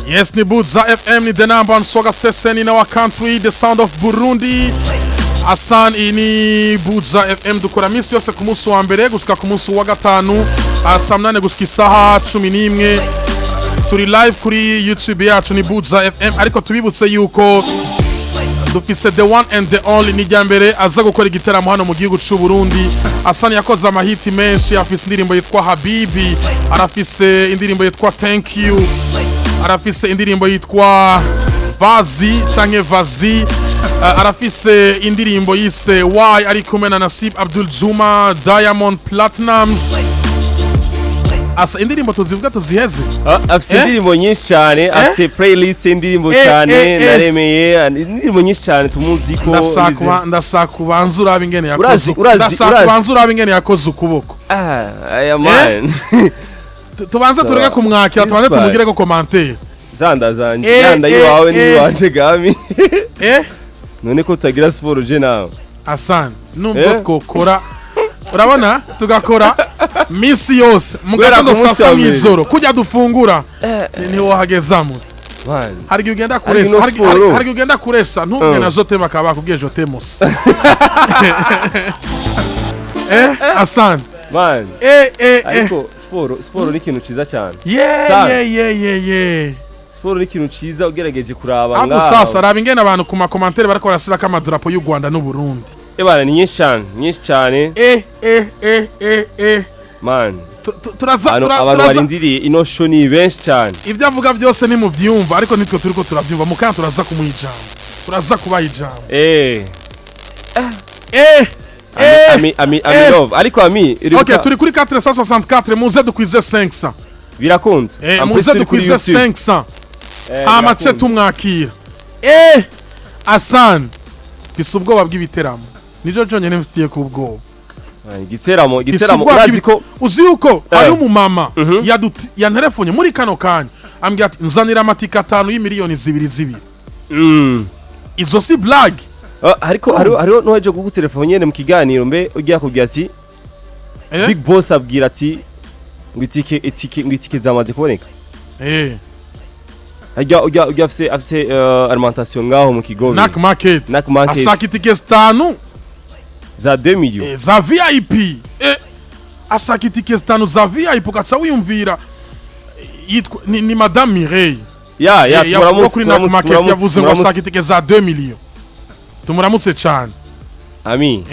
Yes, ni Buja FM ni the number one soga station in our country, the sound of Burundi. Asan ini Buja FM dukora minsi yose ku munsi wa mbere gushika ku munsi wa gatanu saa 8 gushika isaha 11. Turi live kuri YouTube yacu ni Buja FM, ariko tubibutse yuko dufise the one and the only ni Ubwambere aza gukora igitaramo hano mu gihugu cy'u Burundi. Asani yakoze amahiti menshi, afise indirimbo yitwa Habibi, arafise indirimbo yitwa Thank You, arafise indirimbo yitwa Vazi canke Vazi, arafise indirimbo yise Why ari kumwe na Nasib Abdul Juma, Diamond Platinums. Asa indirimbo tuzivuga tuziheze. Afise indirimbo nyinshi cyane, afise playlist indirimbo cyane, naremeye indirimbo nyinshi cyane tumuziko. Ndasakubanza urabe ingene yakoze. Ndasakubanza urabe ingene yakoze ukuboko. Aya man. Tubanza tureke kumwakira, tubanze tumugire ko commentaire. Zanda yanda yiwawe ni wanje gami. None ko utagira sport je nawe. Asante. Numva twokora. Urabona tugakora misi yose mugatondo saa mw'ijoro kujya dufungura niho wahagezamo. Hari ugenda kuresa, hari ugenda kuresa ntumwe na zote bakaba kubwiye jote mos. Asante. Man. Ariko sport ni ikintu ciza cyane. Yeah. Sport ni ikintu ciza ugerageje kuraba ngaho. Abo sasa raba ingene abantu ku commentaire barako barasira kama drapo y'u Rwanda n'u Burundi. Ebana ni nyinshi cyane. Man. Turaza barindiriye ino show ni benshi cyane. Ibyo avuga byose ni mu vyumva, ariko nitwe turiko turavyumva mukanya turaza kumwijambo. Turaza kubayijambo. Ami love. Ariko ami. Okay, turi kuri 464 muze dukwize 500. Birakunze. Muze dukwize 500. Amace tumwakira. Asan. Kisubwoba bw'ibiteramo. Nijo jonye nemfitiye ku bwoba. Igiteramo uraziko uzi uko ari umumama ya telefone muri kano kanya ambwira ati nzanira amatika 5 y'imiliyoni 2. Izo si blag. Ariko hariho noje kugutelefone nyene mu kiganiro mbe ugiye kubwira ati Big Boss abwira ati ngwitike zamaze kuboneka. Ujya afise alimentation ngaho mu kigobe. Nak market. Asakitike 5 za 2 million. Za VIP. Asakitike 5 za VIP katsa wiyumvira. Ni Madame Mireille. Turamutse Nak market yavuze ngo asakitike za 2 million. Tumuramutse cyane. Ami.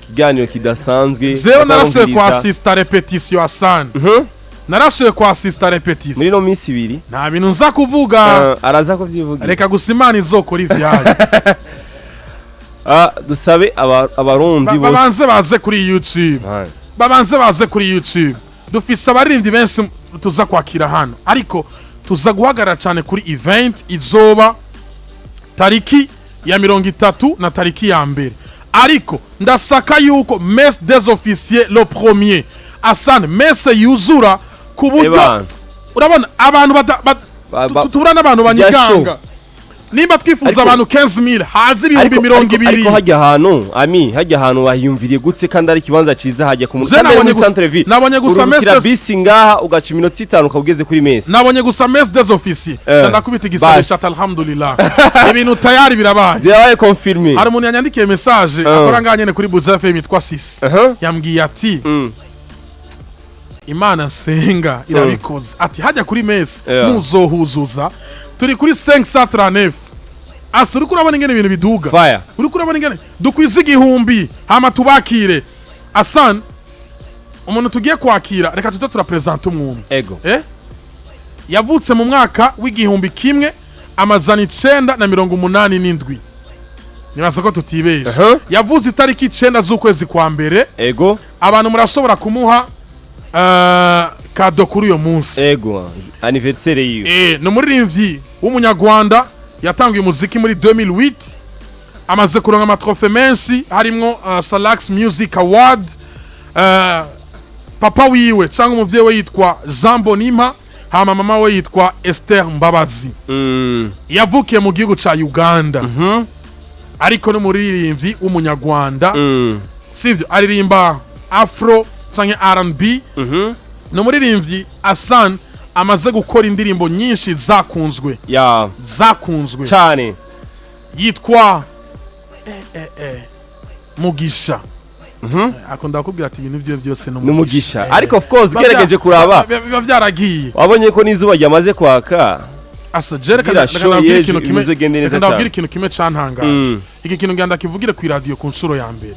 Kiganiro kidasanzwe. Zero narashoye kwa assist repetition Asane. Narashoye kwa assist repetition. Muri no minsi 2. Nta bintu nza kuvuga. Araza ko vyivuga. Reka gusimana izokora ivyaye. Dusabe abarundi bose babanze baze kuri YouTube. Dufise abarindi benshi tuza kwakira hano, ariko tuza guhagarara cyane kuri event izoba tariki ya 30 na tariki ya mbere. Ariko ndasaka yuko messe des officiers le premier Asane messe yuzura ku buryo urabona abantu tubura n'abantu banyiganga. Nimba twifuza abantu 15,000 hazi ibihumbi 200. Ariko hajya hano wahiyumviriye gutse kandi ari kibanza ciza hajya ku centre ville. Nabonye gusa messe bisi ngaha ugaca iminota 5 ukageze kuri messe. Nabonye gusa messe des officiers. Ndakubita igisabisha alhamdulillah. Ibintu tayari birabaye. Zirabaye confirmé. Hari umuntu yanyandikiye message akora nganyene kuri Buja Fm yitwa 6. Yambwiye ati Imana senga irabikoze ati hajya kuri mesi Yeah. muzohuzuza turi kuri 539 asa uri kurabona ingene ibintu biduga Fire. uri kurabona ingene dukwiza igihumbi hama tubakire Asan umuntu tugiye kwakira reka tuze turapresenta umwumwe Ego. yavutse mu mwaka w'igihumbi kimwe amajana 987 nibaza ko tutibesha yavuze itariki 9 z'ukwezi kwa mbere Ego. abantu murashobora kumuha kado kuri uyo munsi Ego. Anniversaire yiwe. ni umuririmbyi w'umunyarwanda yatangiye umuziki muri 2008 amaze kuronka amatrofe menshi harimo Salax Music Award papa wiwe cyangwa umuvyeyi we yitwa Jean Bonima hama mama we yitwa Esther Mbabazi yavukiye mu gihugu ca Uganda ariko no muririmbyi w'umunyarwanda sivyo aririmba afro canke R&B no muririmbyi Asan amaze gukora indirimbo nyinshi zakunzwe zakunzwe cyane yitwa Mugisha akunda kubwira ati ibintu byo byose no Mugisha ariko of course gerageje kuraba biba byaragiye wabonye ko nizuba ryamaze kwaka asa jere kana nabwira ikintu kimwe cantangaje iki kintu nganda kivugire ku radio ku nshuro ya mbere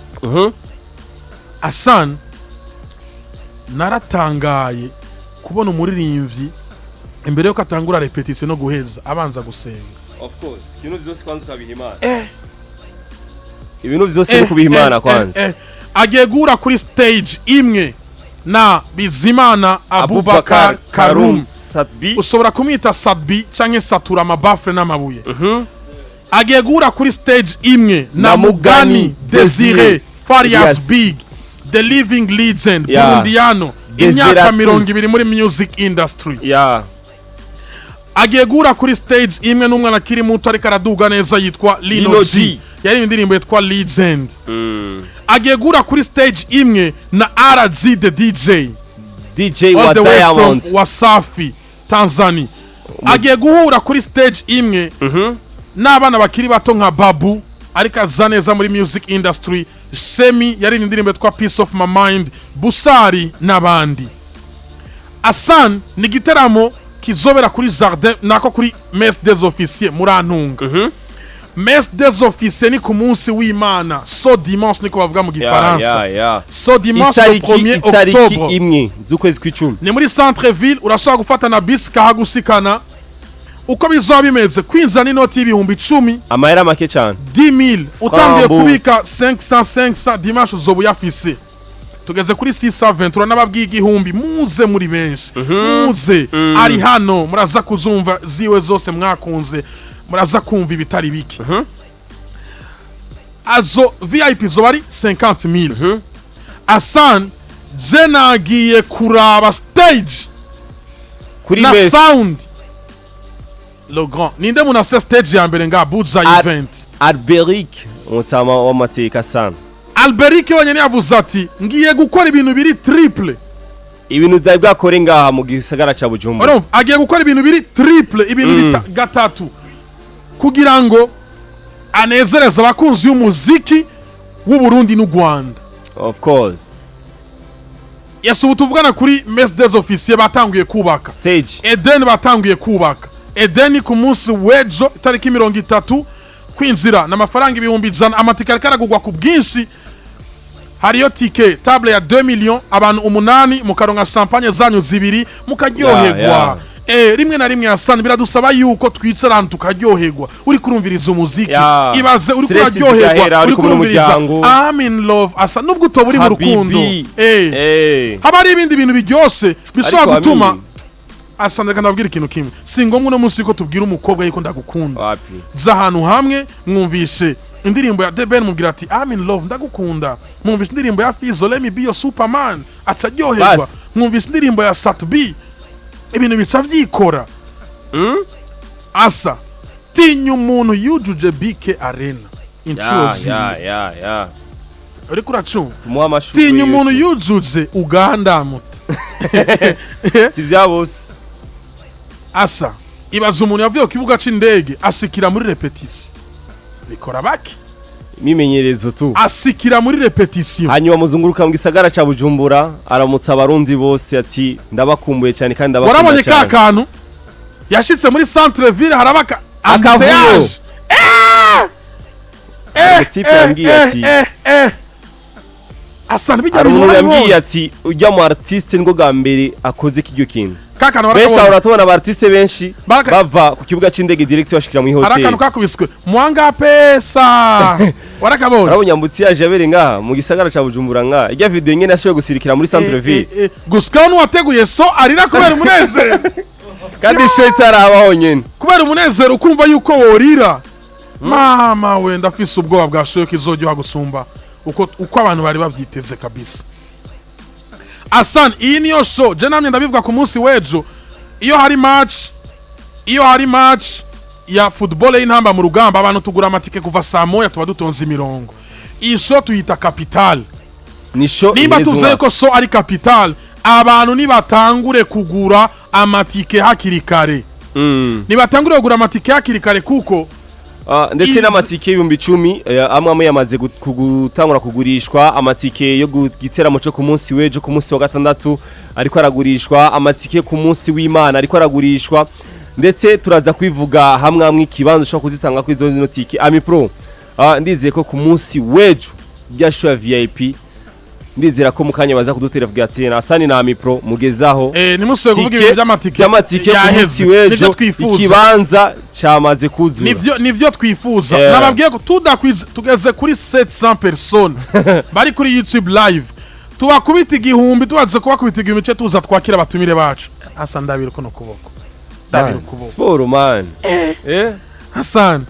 Asan naratangaye kubona umuririmbyi imbere yo katangura repetition no guheza abanza gusenga of course ibintu byose kwanza ukabihimana ibintu byose kubihimana kwanza agiye gura kuri stage imwe na Bizimana Abubakar Karum SAT-B ushobora kumwita SAT-B canke satura amabafre n'amabuye agiye gura kuri stage imwe na Mugani Desire Farias Big the living legend Burundiano imyaka 20 muri music industry agiye gura kuri stage imwe n'umwana akiri muto ariko araduga neza yitwa Lino G yari indirimbo yitwa Legend agiye gura kuri stage imwe na RZ the DJ wa Diamond Wasafi Tanzania agiye guhura kuri stage imwe n'abana bakiri bato nka Babu ariko aza neza muri music industry Semi yari indirimbo yitwa Peace of My Mind Busari n'abandi Asan ni gitaramo kizobera kuri Jardin nako kuri Messe des Officiers murantunga Messe des Officiers ni ku munsi w'Imana so dimanche niko bavuga mu gifaransa so dimanche le 1er octobre imwe z'ukwezi kw'icumi ni muri centre ville urashaka gufata na bus kahagusikana uko bizoba bimeze kwinza n'inoti y'ibihumbi 10 amahera make cyane 10000 utangiye kubika 500 dimanche uzobu yafise tugeze kuri 620 n'ababwiye igihumbi muze muri benshi muze ari hano muraza kuzumva ziwe zose mwakunze muraza kumva ibitari biki azo VIP zo bari 50000 Asan zenagiye kuraba stage kuri na sound le grand ninde muna stage ya mbere nga Buja event Alberic mutama wa mateka sana Alberic wanyene yavuze ati ngiye gukora ibintu biri triple ibintu bwakore ngaha mu gisagara ca Bujumbura agiye gukora ibintu biri triple ibintu gatatu kugira ngo anezereza abakunzi y'umuziki w'u Burundi n'u Rwanda of course yasubu tuvugana kuri Messe des Officiers batanguye kubaka stage Eden batanguye kubaka Eden ku munsi wejo itariki 30 kwinzira n'amafaranga ibihumbi 100 amatika karagugwa ku bwinshi hariyo ticket table ya 2 millions abantu 8 mukaronga champagne zanyu zibiri mukaryoherwa rimwe na rimwe Asan biradusaba yuko twicara ahantu tukaryoherwa uri kurumviriza umuziki ibaze uri kuryoherwa uri kurumviriza I'm in love Asan nubwo utoburi mu rukundo haba ari ibindi bintu biryose bishobora gutuma Asan reka ndabwira ikintu kimwe singomwe no munsi ko tubwira umukobwa yiko ndagukunda za ahantu hamwe mwumvishe indirimbo ya Deben mubwira ati I'm in love ndagukunda mwumvishe indirimbo ya Fizzo Let Me Be Your Superman acaryoherwa mwumvishe indirimbo ya SAT-B ibintu bica vyikora Asa tinya umuntu yujuje BK Arena inshuro uri kuracunga tinya umuntu yujuje Uganda muta si vyabose Asa ibaza umuntu yavuye ku kibuga c'indege asikira muri repetition bikora baki mimenyerezo tu asikira muri repetition hanyuma muzunguruka mu gisagara ca Bujumbura aramutsa abarundi bose ati ndabakumbuye cyane kandi warabonye ka kantu yashitse muri centre ville harabaka akavuyo tipe yambwiye ati asana bijya bintu yambwiye ati ujya mu artiste ngo gambere akoze kijyo kintu kakana warakabona uratubona abartiste benshi bava ku kibuga c'indege direct bashikira mu hotel harakanu kakubiswe mwanga pesa warakabona arabonyambutsi yaje abere ngaha mu gisagara ca Bujumbura ngaha ijya video nyene ashoye gusirikira muri centre ville guskano wateguye so arira kubera umunezero kandi shitsi arabaho nyene kubera umunezero ukumva yuko worira mama we ndafise ubwoba bwashoye kizojya gusumba uko abantu bari bavyiteze kabisa. Asan iyi niyo show je namye ndabivuga ku munsi wejo iyo hari match ya football y'intamba mu rugamba abantu tugura amatike kuva saa moya tuba dutonze imirongo. Iyi show tuyita capital ni show nimba tuvuze ko so ari capital abantu nibatangure kugura amatike hakiri kare nibatangure kugura amatike hakiri kare kuko ndetse n'amatike 10,000 amwe yamaze gutangura kugurishwa amatike yo gitera muco ku munsi wejo ku munsi wa gatandatu ariko aragurishwa amatike ku munsi w'Imana ariko aragurishwa ndetse turaza kwivuga hamwe ikibanzo cyo kuzitanga kuri izo tike Ami Pro ndizeye ko ku munsi wejo byashoya VIP ndizera ko mukanya baza kudutera vuga ati Asani na Ami Pro mugezaho nimusoye kuvuga ibintu by'amatike yaheze wejo ikibanza cyamaze kuzura nivyo twifuza nababwiye ko tugeze kuri 700 personnes bari kuri YouTube live tubakubita igihumbi tubaze kubakubita igihumbi cyo tuza twakira abatumire bacu Hassan ndabira ko no kuboko sport man Hassan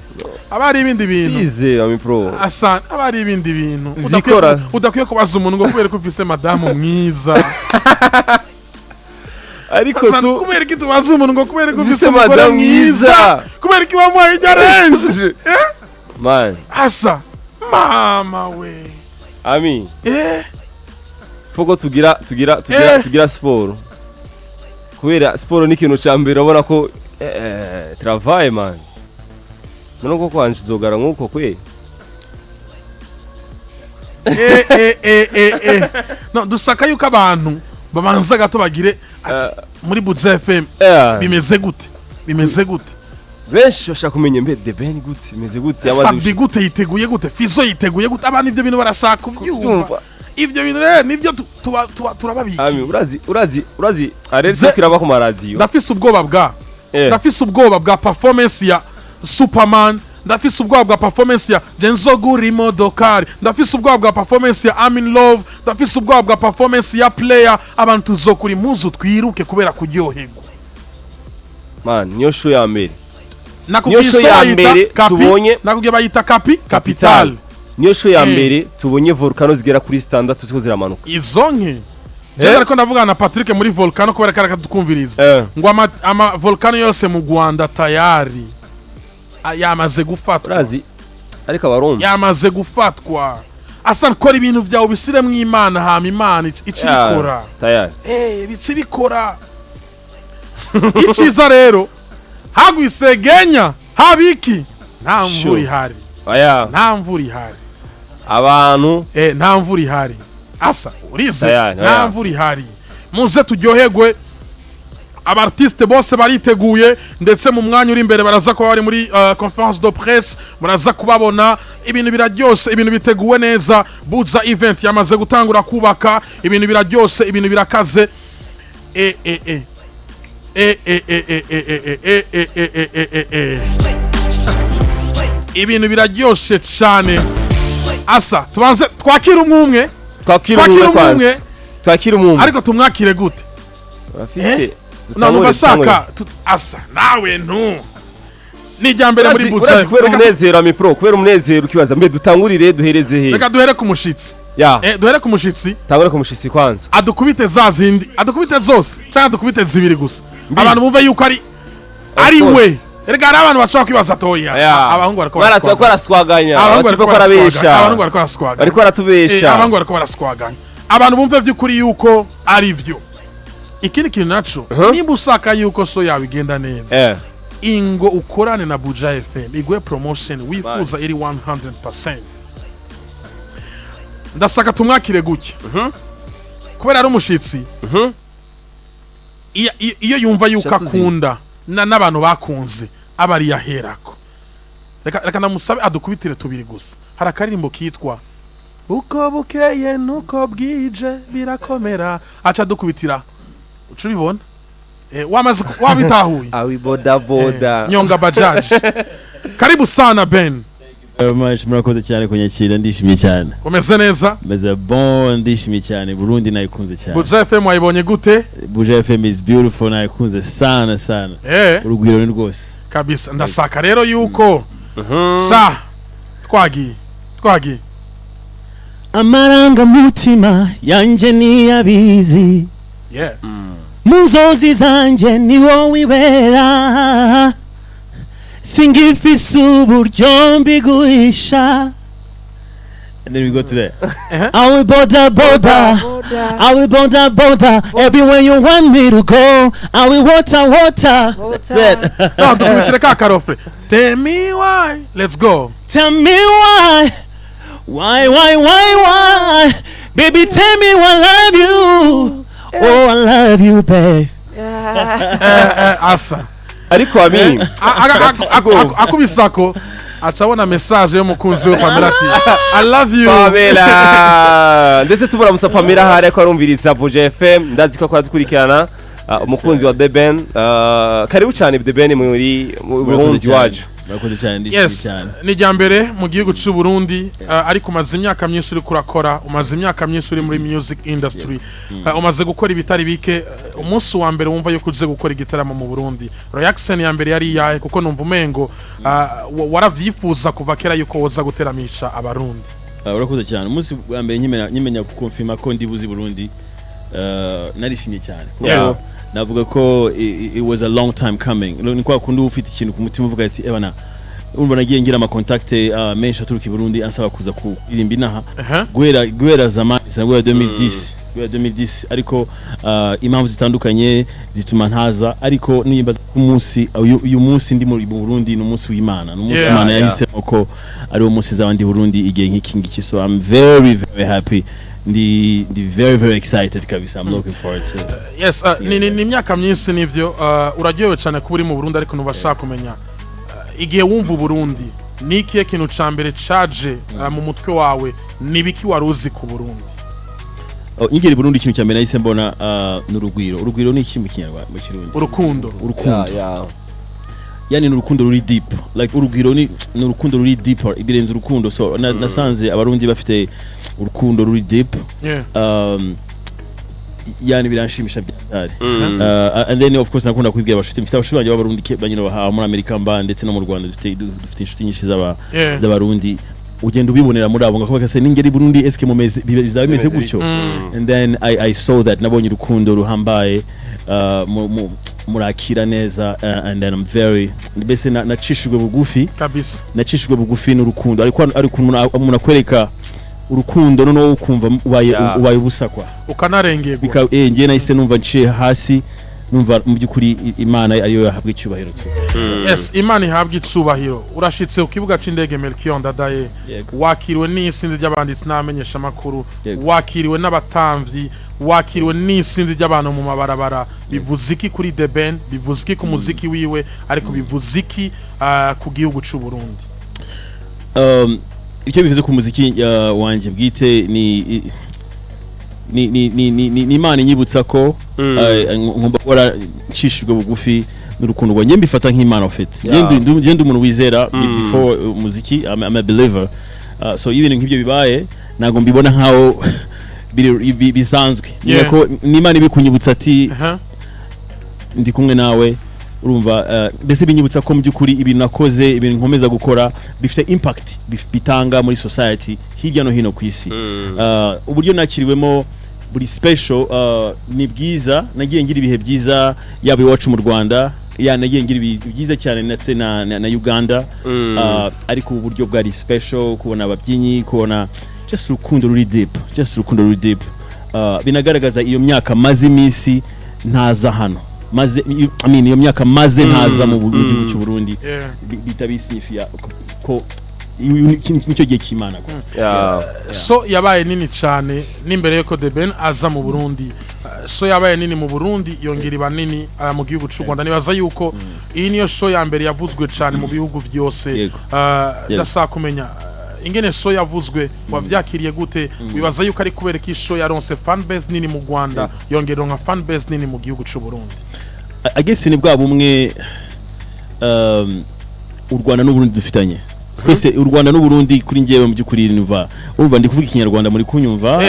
abari ibindi bintu size Ami Pro Hassan abari ibindi bintu udakwiye kubaza umuntu ngo kubera ko ufise madamu mwiza ariko tu kubera ko tubaza umuntu ngo kubera ko ufise madamu mwiza kubera ko wamuhaye ijyarenze man asa mama we Ami fogo tugira sport kubera sport ni kintu cyambere ubona ko travail man Nuko kwanje zogara nkuko kwe no dusaka yuko abantu babanza gato bagire muri Buja FM bimeze gute benshi bashaka kumenya mbe the ben gute bimeze gute SAT-B gute yiteguye gute Fizzo yiteguye gute abantu ivyo bintu barashaka kubyumva ivyo bintu rero nivyo turababiki Ami urazi aretse kiraba ku radio ndafise ubwoba bwa performance ya Superman ndafise ubwoba bwa performance ya Jenzoguri Imodokari ndafise ubwoba bwa performance ya Amin Love ndafise ubwoba bwa performance ya Player abantu tuzokuri muzu twiruke kubera kuryoherwa man niyo show ya mbere niyo show ya mbere tubonye nakubwiye bayita capital niyo show ya mbere tubonye volcano zigera kuri standard tuko ziramanuka izonke Jenda ariko ndavuga na Patrick muri volcano kubera karaka tukumviriza ngo ama volcano yose mu Rwanda tayari yamaze gufatwa urazi ariko abarundi yamaze gufatwa Asana kora ibintu byawe bisire mu Imana hama Imana icikora tayari bicibikora iciza rero hagwisegenya habiki nta mvura ihari nta mvura ihari abantu nta mvura ihari asa urize nta mvura ihari muze turyoherwe abartiste bose bariteguye ndetse mu mwanya uri imbere baraza kuba bari muri conference de presse muraza kubabona ibintu biraryose ibintu biteguwe neza Buja event yamaze gutangura kubaka ibintu biraryose ibintu birakaze ibintu biraryoshe cyane asa tubanze twakira umwe ariko tumwakire gute bafise none bashaka asa nawe nijyambere muri Buja kubera umunezero Ami Pro kubera umunezero ukibaza mbe dutangurire duhereze he reka duhere ku mushitsi duhere ku mushitsi tangure ku mushitsi kwanza adukubite zazindi adukubite zose cyangwa adukubite zibiri gusa abantu bumve yuko ari we reka ari abantu bashaka kwibaza toya abahungu bariko baraswaganya bariko barabesha abahungu bariko baraswaganya bariko baratubesha abahungu bariko baraswaganya abantu bumve vy'ukuri yuko ari vyo ikindi kintu naco nimba usaka yuko so yawe igenda neza ingo ukorane na Buja FM igwe promotion wifuza iri 100% ndasaka tumwakire gutya kubera ari umushitsi iyo yumva yuko akunda n'abantu bakunze abari yaherako reka ndamusabe adukubitire tubiri gusa hari akaririmbo kitwa uko bukeye nuko bwije birakomera aca dukubitira uca ubibona wamaze wabitahuye awi boda boda nyonga bajaji karibu sana Ben murakoze cyane kunyakira ndishimye cyane umeze neza meze bon ndishimye cyane Burundi nayikunze cyane Buja Fm wayibonye gute Buja Fm is beautiful nayikunze sana urugwiro ni rwose kabisa ndasaka rero yuko sa twagi amaranga mutima yanje ni abizi muzozi zanje ni wowe wibera singifise uburyo mbiguhisha. And then we go to that. I will border. I will border. Everywhere you want me to go. I will water. That's it. No, don't make it tell me why. Let's go. Tell me why. Why? Baby, tell me I love you. Oh, I love you, babe. Asa. Ariko ami akubisako acabona message yo mukunzi we Pamela ati I love you Pamela ndetse tuburamutsa Pamela hari ko arumviriza Buja FM ndazi ko kwadukurikirana umukunzi wa The Ben karibu cyane The Ben muri Burundi wacu. Yes, ni jambere mu gihugu cy'u Burundi ariko umaze imyaka myinshi uri kurakora umaze imyaka myinshi uri muri music industry umaze gukora ibitari bike umunsi wa mbere wumva yo kuze gukora igitaramo mu Burundi reaction ya mbere yari yahe kuko numva umengo waravyifuza kuva kera yuko woza guteramisha abarundi urakoze cyane umunsi wa mbere nyimenya kukonfirma ko ndi buzi Burundi narishimye cyane navuga ko it was a long time coming ni kwa kundi ufite ikintu ku mutima uvuga ati ebana urumva nagiye ngira ama contact menshi aturuka i Burundi ansaba kuza kuririmba inaha guhera zamani guhera 2010 ariko impamvu zitandukanye zituma ntaza ariko nimba umunsi uyu munsi ndi muri Burundi no munsi w'Imana no munsi Imana yahise ko ari umunsi z'abandi Burundi igihe nk'iki so I'm very happy ndi very excited kabisa. I'm looking forward to it. Yes, ni imyaka myinshi nivyo uraryohewe cyane kuba uri mu Burundi ariko nubashaka kumenya igihe wumva Burundi nikiye kintu cambere caje mu mutwe wawe nibiki waruzi ku Burundi ingeri Burundi ikintu cyambere nahise mbona n'urugwiro ni iki mu Kinyarwanda mu Kirundi urukundo yani n'urukundo ruri deep like urugwiro ni n'urukundo ruri deeper ibirenze urukundo so nasanze abarundi bafite urukundo ruri deep yani biranshimisha byari and then of course nakunda kwibwira abashuti mfite abashuti banje b'abarundi banyine baha muri America mba ndetse no mu Rwanda dufite inshuti nyinshi z'abarundi ugenda ubibonera muri abo ngako bakase n'ingeri Burundi eske mumeze bizabimeze gutyo and then I saw that nabonye urukundo ruhambaye murakira neza and then I'm very bese nacishijwe bugufi kabisa nacishijwe bugufi n'urukundo ariko umuntu akwereka urukundo no ukumva ubaye ubusakwa ukanarengerwa ngiye nahise numva nciye hasi numva mu byukuri Imana ariyo yahabwa icyubahiro yes Imana ihabwa icubahiro urashitse ukibuga c'indege Melchior Ndadaye wakiriwe n'isinzi ry'abanditsi n'amenyesha makuru wakiriwe n'abatamvyi wakiriwe n'isinzi ry'abantu mu mabarabara bivuze iki kuri The Ben bivuze iki ku muziki wiwe ariko bivuze iki ku gihugu cy'u Burundi icyo bivuze ku muziki wanje bwite ni Imana inyibutsa ko ngomba gukora nshishijwe bugufi n'urukundo rwanjye mbifata nk'Imana ufite ngende umuntu wizera before muziki I'm a believer so ibintu nk'ibyo bibaye nago mbibona nkaho bisanzwe niko n'Imana ibikunyibutsa ati ndi kumwe nawe urumva bese binyibutsa ko mu byukuri ibintu nakoze ibintu nkomeza gukora bifite impact bitanga muri society hirya no hino ku isi uburyo nakiriwemo buri special ni bwiza nagiye ngira ibihe byiza yaba iwacu mu Rwanda nagiye ngira byiza cyane ndetse na Uganda ariko uburyo bwari special kubona ababyinyi kubona just urukundo ruri deep binagaragaza iyo myaka maze imisi ntaza hano maze iyo myaka maze ntaza mu gihugu cy'u Burundi bitabisinifia ko nicyo gihe cy'Imana so yabaye nini cyane n'imbere yuko The Ben aza mu Burundi so yabaye nini mu Burundi yongera iba nini mu gihugu cy'u Rwanda nibaza yuko iyi niyo show ya mbere yavuzwe cyane mu bihugu byose ndashaka kumenya ingene so yavuzwe wavyakiriye gute wibaza yuko ari kubera ko show yaronse fan base nini mu Rwanda yongera nka fan base nini mu gihugu cy'u Burundi I guess ni bwa bumwe u Rwanda n'Uburundi dufitanye twese u Rwanda n'Uburundi kuri ngewe mu byukuri niva urumva ndi kuvuga ikinyarwanda muri kunyumva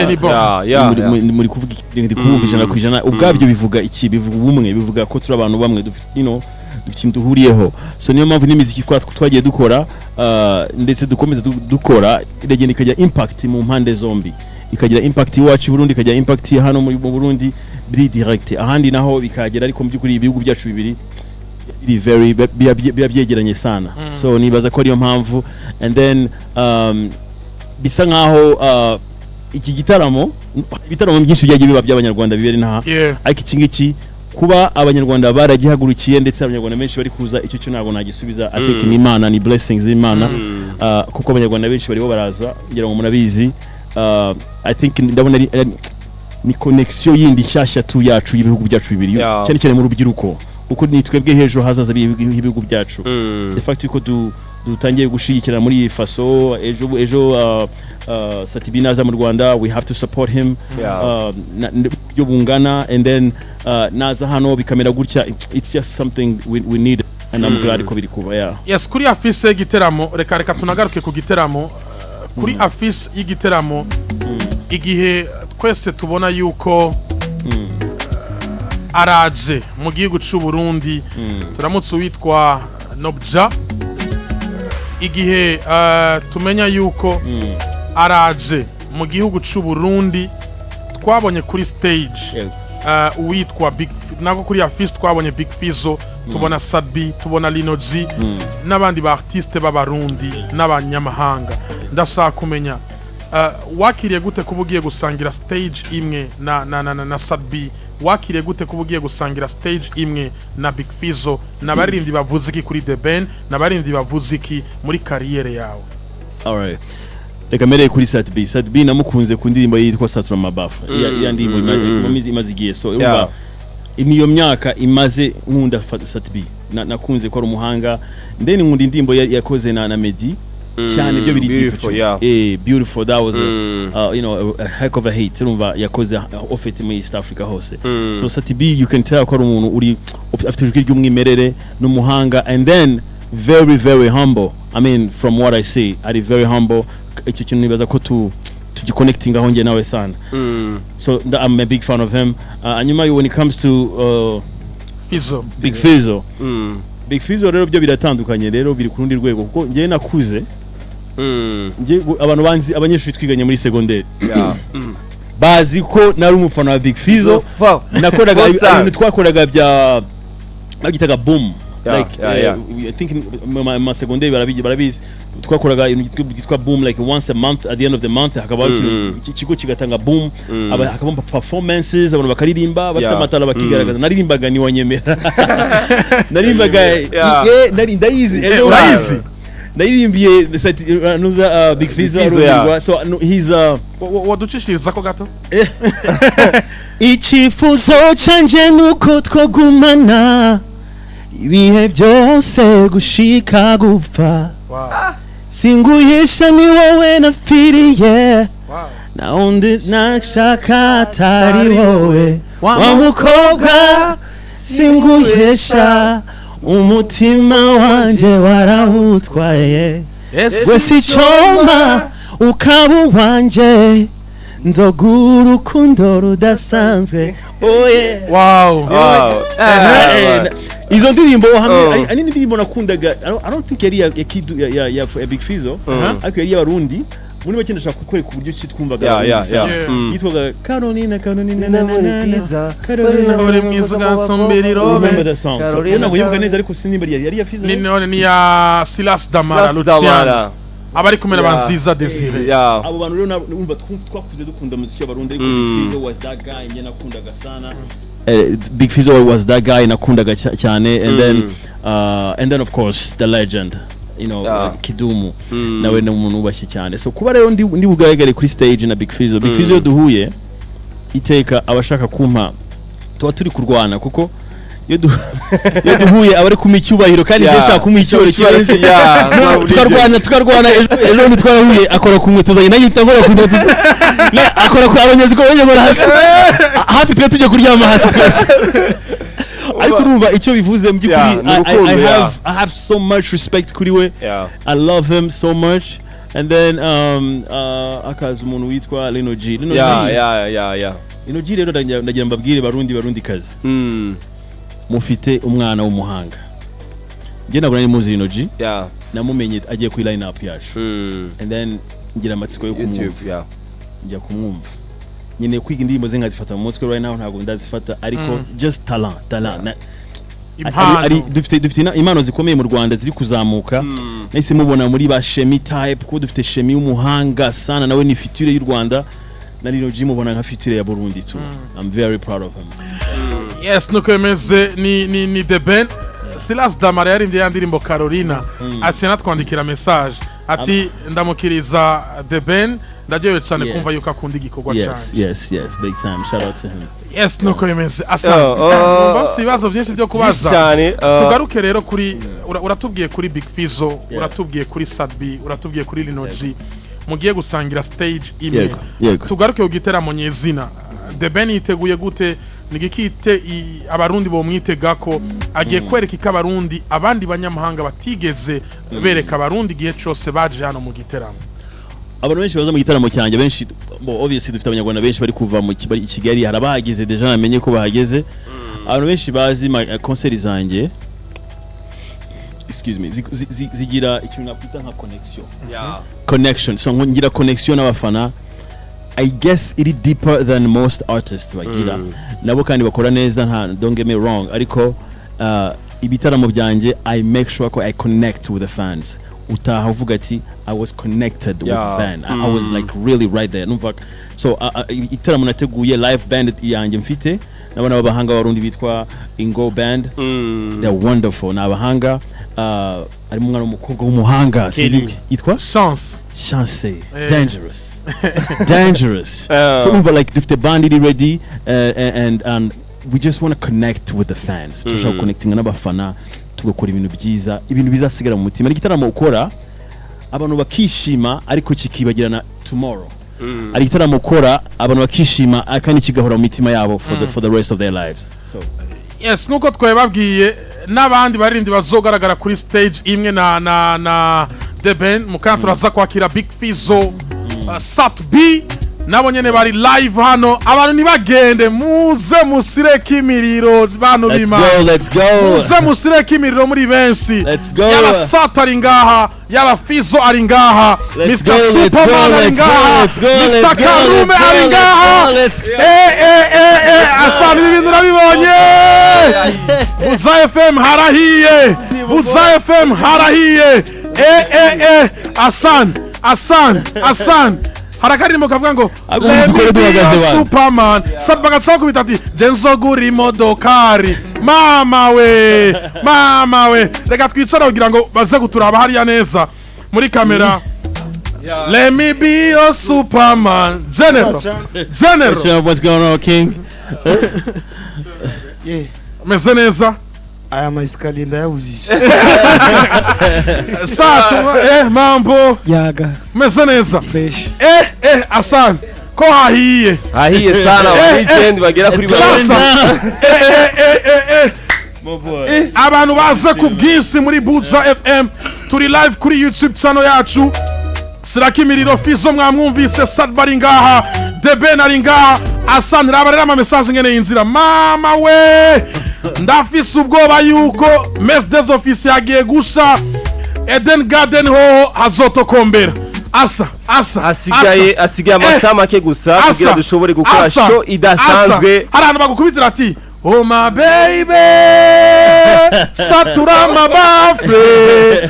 muri kuvuga ndi kumvishana kwijana ubwabyo bivuga iki bivuga ubumwe bivuga ko turi abantu bamwe dufite dufite duhuriyeho so niyo mpamvu n'imiziki twagiye dukora ndetse dukomeza dukora iragenda ikajya impact mu mpande zombi ikagira impact iwacu Burundi ikagira impact hano mu Burundi biri direct ahandi naho bikagera ariko mu byukuri ibihugu byacu bibiri very byegeranye sana so nibaza ko ariyo mpamvu and then bisa nkaho iki gitaramo byinshi byagiye biba by'abanyarwanda bibere nta ariko iki ngiki kuba abanyarwanda baragihagurukiye ndetse abanyarwanda benshi bari kuza icyo cyo ntabwo nagisubiza ateka n'Imana ni blessings z'Imana kuko abanyarwanda benshi bariho baraza ngira ngo murabizi I think ndabona ni connection yindi nshyashya tu yacu y'ibihugu byacu bibiri cyane cyane mu rubyiruko uko ni twebwe hejo hazaza ibihugu byacu the fact yuko dutangiye gushigikira muri faso ejo SAT-B naza mu Rwanda we have to support him yo bungana and then naza hano bikamera gutya it's just something we need and I'm glad ko biri kuba yes kuri affiche y'igiteramo reka tunagaruke ku giteramo kuri affiche y'igiteramo igihe twese tubona yuko araje mu gihugu cy'u Burundi turamutse witwa Nobja igihe tumenya yuko araje mu gihugu cy'u Burundi twabonye kuri stage uwitwa Big nako kuri affiche twabonye Big Fizzo tubona SAT-B tubona Lino G n'abandi ba artiste b'abarundi n'abanyamahanga ndashaka kumenya wakiriye gute kuba ugiye gusangira stage imwe na SAT-B wakiriye gute kuba ugiye gusangira stage imwe na Big Fizzo n'abaririmbyi bavuze iki kuri The Ben n'abaririmbyi bavuze iki muri kariyere yawe alright reka mereye kuri SAT-B namukunze ku ndirimbo yitwa Satura Mabafu ya ndirimbo imaze igiye so urumva niyo myaka imaze nkunda SAT-B nakunze ko ari umuhanga ndeni nkunda indirimbo yakoze na Meddy cyane byo biri beautiful that was a heck of a hit urumva yakoze ofite muri East Africa hose so SAT-B you can tell ko ari umuntu uri afite ijwi ry'umwimerere n'umuhanga and then very very humble I mean from what I see ari very humble icyo kintu nibaza ko tugiconnecting aho nge nawe sana so I'm a big fan of him anyuma when it comes to Fizzo Big Fizzo Big Fizzo rero byo biratandukanye rero biri ku rundi rwego kuko nge nakuze nge abantu banzi abanyeshuri twiganye muri secondaire bazi ko nari umufana wa Big Fizzo nakoraga ibintu twakoraga bya bagitaga boom like I think my secondaire barabizi twakoraga ibintu byitwa boom like once a month at the end of the month hakaba ikigo kigatanga boom hakaba performances abantu bakaririmba bafite amatara bakigaragaza naririmbaga ni wanyemera naririmbaga ndayizi naririmbiye nuza Big Fizzo so he's waducishiriza ko gato ikifuzo canje nuko twogumana ibihe byose gushika gupfa singuhisha ni wowe nafiriye na undi nashaka atari wowe wa mukobwa singuhisha umutima wanje warawutwaye wese icoma ukaba wanje nzogura urukundo rudasanzwe izo ndirimbo hamwe ani ndirimbo nakundaga I don't think yari ya Big Fizzo ariko yari y'abarundi muri make ndashaka kukwereka uburyo twumvaga yitwaga Carolina uri mwiza gasombiriro remember the song so ntabwo yibuka neza ariko sinimba yari ya Fizzo ni ya Silas Damara Luciano abari kumena banziza Desire abo bantu rero numva twakuze dukunda muziki y'abarundi ariko Big Fizzo was that guy njye nakundaga sana Big Fizzo was that guy nakundaga cyane and then of course the legend Kidumu nawe ni umuntu ubashye cyane. So kuba rero ndi bugaragare kuri stage na Big Fizzo yo duhuye iteka abashaka kumpa tuba turi kurwana kuko iyo duhuye abari kumpa icyubahiro kandi ndashaka kumpa icyubahiro kirenze tukarwana ejo ndi twarahuye akora kumwe tuzanye nanyita nkora ku ndoto akora ku abanyezi ko banyegora hasi hafi twe tujye kuryama hasi twese. ariko urumva icyo bivuze mu by'ukuri I have so much respect kuri we. I love him so much. And then akaza umuntu witwa Lino G. Lino G rero ndagira mbabwire barundi kazi. Mufite umwana w'umuhanga. Nge nabona ni muzi Lino G. Namumenye agiye kuri line up yacu. And then ngira amatsiko yo kumwumva. Njya kumwumva. Nyine kwiga indirimbo ze nkazifata mu mutwe right now ntabwo ndazifata ariko just talent. Ari dufite impano zikomeye mu Rwanda ziri kuzamuka. Nahise mubona muri ba Shemi type kuko dufite Shemi y'umuhanga sana nawe ni future y'u Rwanda. Na Lino G mubona nka future ya Burundi too. I'm very proud of him. Yes, nuko yemeze ni The Ben. Silas Damara yari ndiye ndirimbo Carolina. Ati natwandikira message. Ati ndamukiriza The Ben. Ndagiye cyane kumva yuko akunda igikorwa cyane. Yes, big time. Shout out to him. Yes, nuko yemeze. Asa. Basi ibibazo byinshi byo kubaza. Tugaruke rero kuri uratubwiye kuri Big Fizzo, uratubwiye kuri SAT-B, uratubwiye kuri Lino G. Mugiye gusangira stage imwe. Tugaruke ugiteramo nyezina. The Ben yiteguye gute nigikite abarundi bo mwitega ko agiye kwereka ikabarundi abandi banyamahanga batigeze bereka abarundi gihe cyose baje hano mu giteramo. Abantu benshi baza mu gitaramo cyanjye benshi obviously dufite abanyarwanda benshi bari kuva mu Kigali harabahageze deja namenye ko bahageze. Abantu benshi bazi concert zanjye zigira ikintu nakwita nka connection. So ngira connection n'abafana. I guess it is deeper than most artists bagira. Nabo kandi bakora neza don't get me wrong ariko ibitaramo byanjye I make sure ko I connect with the fans. Utaha uvuga ati I was connected with the band. I was like really right there. So itaramo nateguye live band yanjye mfite nabona abahanga barundi bitwa Ingo band. They're wonderful. Nabahanga ari umwana w'umukobwa w'umuhanga yitwa Chance. Dangerous. So like if the band is ready and we just want to connect with the fans. Tushaka connecting n'abafana tugakora ibintu byiza ibintu bizasigara mu mutima. Igitaramo ukora abantu bakishima ariko kikibagirana tomorrow. Ari igitaramo ukora abantu bakishima kandi kigahora mu mitima yabo for the rest of their lives. So yes, nuko twebabwiye n'abandi barindi bazogaragara kuri stage imwe na The Ben mukanturaza kwakira Big Fizzo, SAT-B nabo nyene bari live hano. Abantu nibagende muze musireka imiriro bantu bima. Let's go. Muze musireka imiriro muri bensi. Yaba SAT ari ngaha, yaba Fizzo ari ngaha, Mr. Superman ari ngaha, Mr. Karume ari ngaha. Asa ibintu nabibonye. Buja FM harahiye. Buja FM harahiye. Asan harakarimo kavuga ngo Superman sabagatsa kubita ati jenzo guri imodokari mama we reka twicara kugira ngo baze guturaba hariya neza muri kamera. Let me be your Superman. General. What's going on, King? Meze neza aya maiskalenda yabujije mambo yaga meze neza fresh Asan ko hahiye sana weekend bagera kuri sasa abantu baze ku bwisi muri Buja FM turi live kuri YouTube channel yacu. Sirakimiriro Fizzo mwamwumvise, SAT-B ari ngaha, The Ben ari ngaha, Asan rabarera ama message ngene yinzira mama we ndafise ubwoba yuko Mes des Office yagiye gusha Eden Garden ho hazotokombera. Asigaye amasaha make gusa kugira dushobore gukora show idasanzwe. Hari abantu bagukubitira ati oh my baby satura amabafure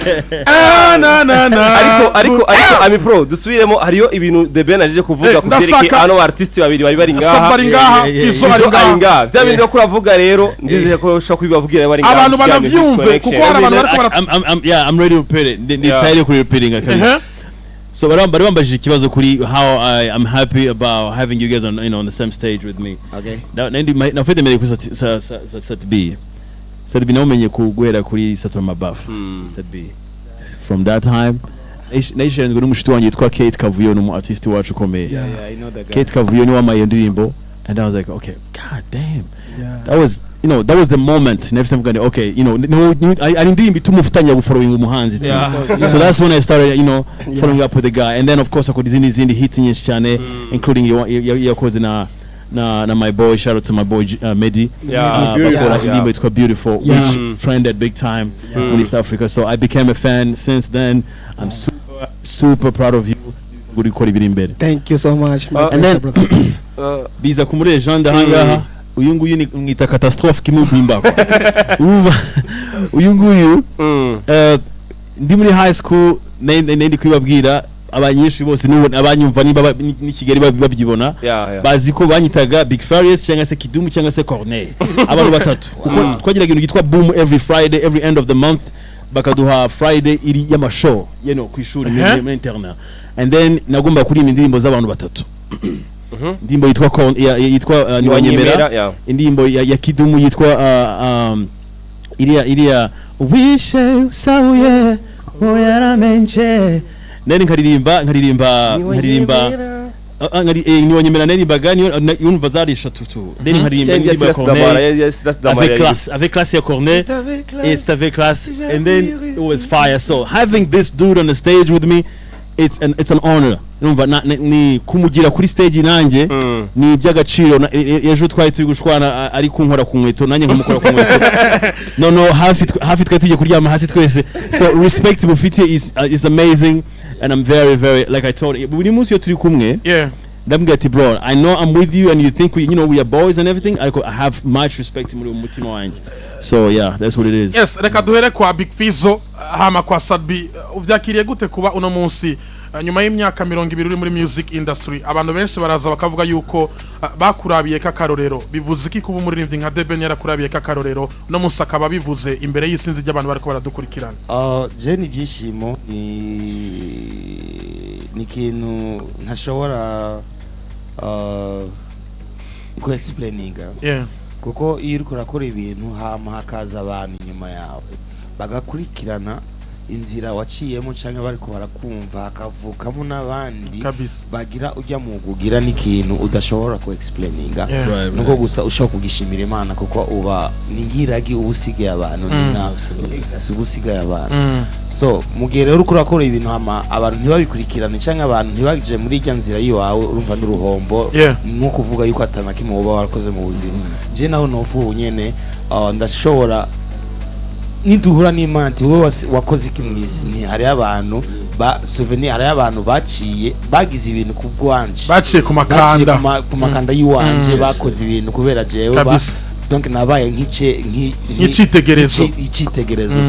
ariko ami pro dusubiremo hariyo ibintu The Ben aje kuvuga kutereke ano artiste babiri bari ngaha Fizzo ari ngaha vya bindi ko uravuga rero ndizeye ko ushaka kubibavugira bari ngaha abantu banavyumve kuko hari abantu bariko I'm ready to repeat it nditaye kuri repeating akabisa. So bari bambajije ikibazo kuri how I'm happy about having you guys on the same stage with me. Okay. Na fete mere ku SAT-B. SAT-B naumenye kugwera kuri Satura Mabaf. SAT-B. From that time naisha ngo n'umushiti wanje yitwa Kate Kavuyo no artist wacu komeye. Yeah, I know that guy. Kate Kavuyo ni wamaye ndirimbo and I was like, okay, god damn. Yeah. That was the moment. Next time okay, I didn't be too mufutanya following umuhanzi too. Yeah. So that's when I started, following up with the guy. And then of course I could zindi hitting his channel, including your cousin na my boy. Shout out to my boy Medi. It's quite beautiful. Which trended big time in East Africa. So I became a fan since then. I'm super proud of you. Thank you so much. And then biza kumure Jean Dahanga. Uyu nguyu ngita catastrophe kimubimba uyu nguyu ndi muri high school ndi kwibabwira abanyeshuri bose abanyumva niba n'ikigeri babyibona bazi ko banyitaga Big Farious cyangwa se Kidumu cyangwa se Corneille abantu batatu kuko twagira ikintu gitwa boom every Friday every end of the month bakaduha Friday iri y'amashow ku ishuri muri internat and then nagomba kuri indirimbo z'abantu batatu ndimbo yitwa niwanyemera indimbo ya Kidumu yitwa iria wishe sauye oyaramenje nene nkaririmba niwanyemera neririmbaga yumva zari eshatu then nkaririmba indimbo ya Corneille avec classe ya Corneille et avec classe and then it was fire. So having this dude on the stage with me, it's an honor. Ni kumugira kuri stage nanjye ni by'agaciro. Ejo twari turi gushwana ari kunkora ku nkweto nanjye nkamukora ku nkweto no hafi twari tujye kuryama hasi twese. So respect mufite is amazing and I'm very very like I told you buri munsi yo turi kumwe ndambwira ati bro I know I'm with you and you think we are boys and everything. I have much respect muri umutima wanjye. So yeah, that's what it is. Yes, reka duhere kwa Big Fizzo hama kwa SAT-B. Uvyakiriye gute kuba uno munsi nyuma y'imyaka 20 uri muri music industry abantu benshi baraza bakavuga yuko bakurabiye kakarorero bivuze iki kuba umuririmbyi nka The Ben yarakurabiye kakarorero no musaka babivuze imbere y'isinzi ry'abantu bariko baradukurikirana? Je ni byishimo ni kintu ntashobora ku explaininga kuko iyo uri kurakora ibintu hama hakaza abantu inyuma yawe bagakurikirana inzira waciyemo cyangwa bari ko barakumva hakavukamo n'abandi bagira ujya mu gugira n'ikintu udashobora ku explaininga nuko gusa ushaka kugishimira Imana kuko uba ningiragi ubusigaye abantu ubusigaye abantu. So mugihe rero urakora ibintu hama abantu ntibabikurikirane cyangwa abantu ntibagije muri ijya nzira yiwawe urumva n'uruhombo nko kuvuga yuko atanakimo uba warakoze mu buzima. Je naho nofu nyene ndashobora niduhura n'Imana ati wowe wakoze iki mwisi ni hari abantu souvenir hari abantu baciye bagize ibintu kubwanje baciye ku makanda yiwanje bakoze ibintu kubera jewe donc nabaye nk'icitegerezo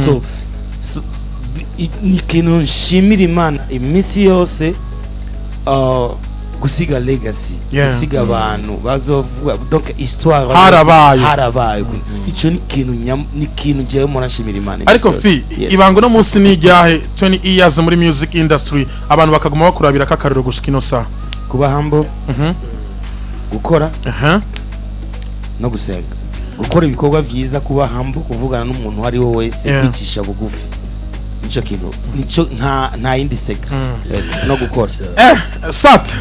so ni kintu nshimira Imana iminsi yose gusiga legacy gusiga abantu bazovuga donc histoire harabaye ico ni kintu jewe murashimira Imana. Ariko fi ibango no munsi ni ryahe 20 years muri music industry abantu bakaguma bakurabira kakariro gushika ino sa kuba humble gukora no gusenga gukora ibikorwa vyiza kuba humble kuvugana n'umuntu ari we wese kwicisha bugufi nico kintu nico nta yindi seka no gukora Sat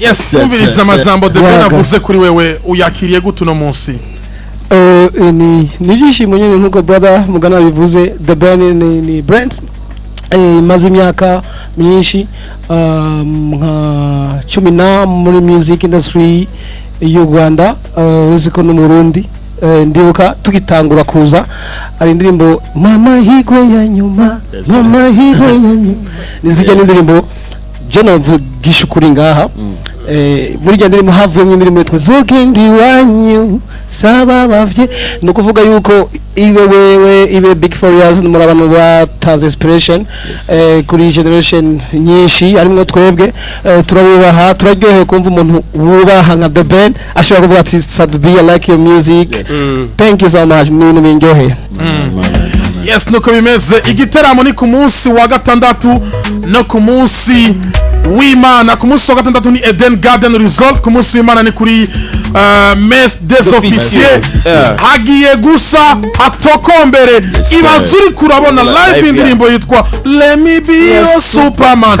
yes umviriza amajambo The Ben avuze kuri wewe uyakiriye gute no munsi? Ni jishimo nyene nkuko brother mugana bivuze The Ben ni brand maze imyaka myinshi nka 10 muri music industry y'u Rwanda uziko no mu Burundi ndibuka tugitangura kuza ari indirimbo mama higwe ya nyuma nizijya n'indirimbo je navugisha ukuri ngaha muri njye ndirimbo havuye mu ndirimbo yitwa zogengi wanyu saba bavye no kuvuga yuko iwe Big Fizzo muri abantu batanze inspiration kuri generation nyinshi arimo twebwe turabubaha turaryohewe kumva umuntu wubaha nka The Ben ashobora kuvuga ati SAT-B I like your music thank you so much ni binjohe yes nuko bimeze igiteramo ni ku munsi wa gatandatu no ku munsi w'Imana ku munsi wa gatandatu ni Eden Garden Resort ku munsi w'Imana ni kuri Messe des Officiers hagiye gusa atokombere ibazuri kurabona live indirimbo yitwa Let Me Be Your Superman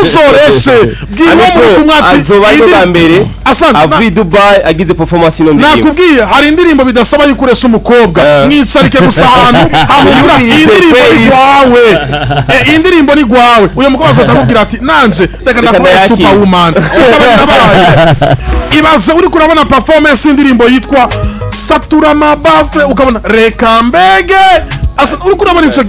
nuzoreshe bwiwe muri kumwati Ubwambere avi Dubai agize performance ino ndirimbo nakubwiye hari indirimbo bidasaba yukoresha umukobwa mwicarike gusa ahantu hamura indirimbo ni gwawe indirimbo ni gwawe uyo mukobwa azotakubwira ati nanje reka nakubera Superwoman ibaze uri kurabona performance indirimbo yitwa Satura Mabafre ukabona reka mbege asa uri kurabona ico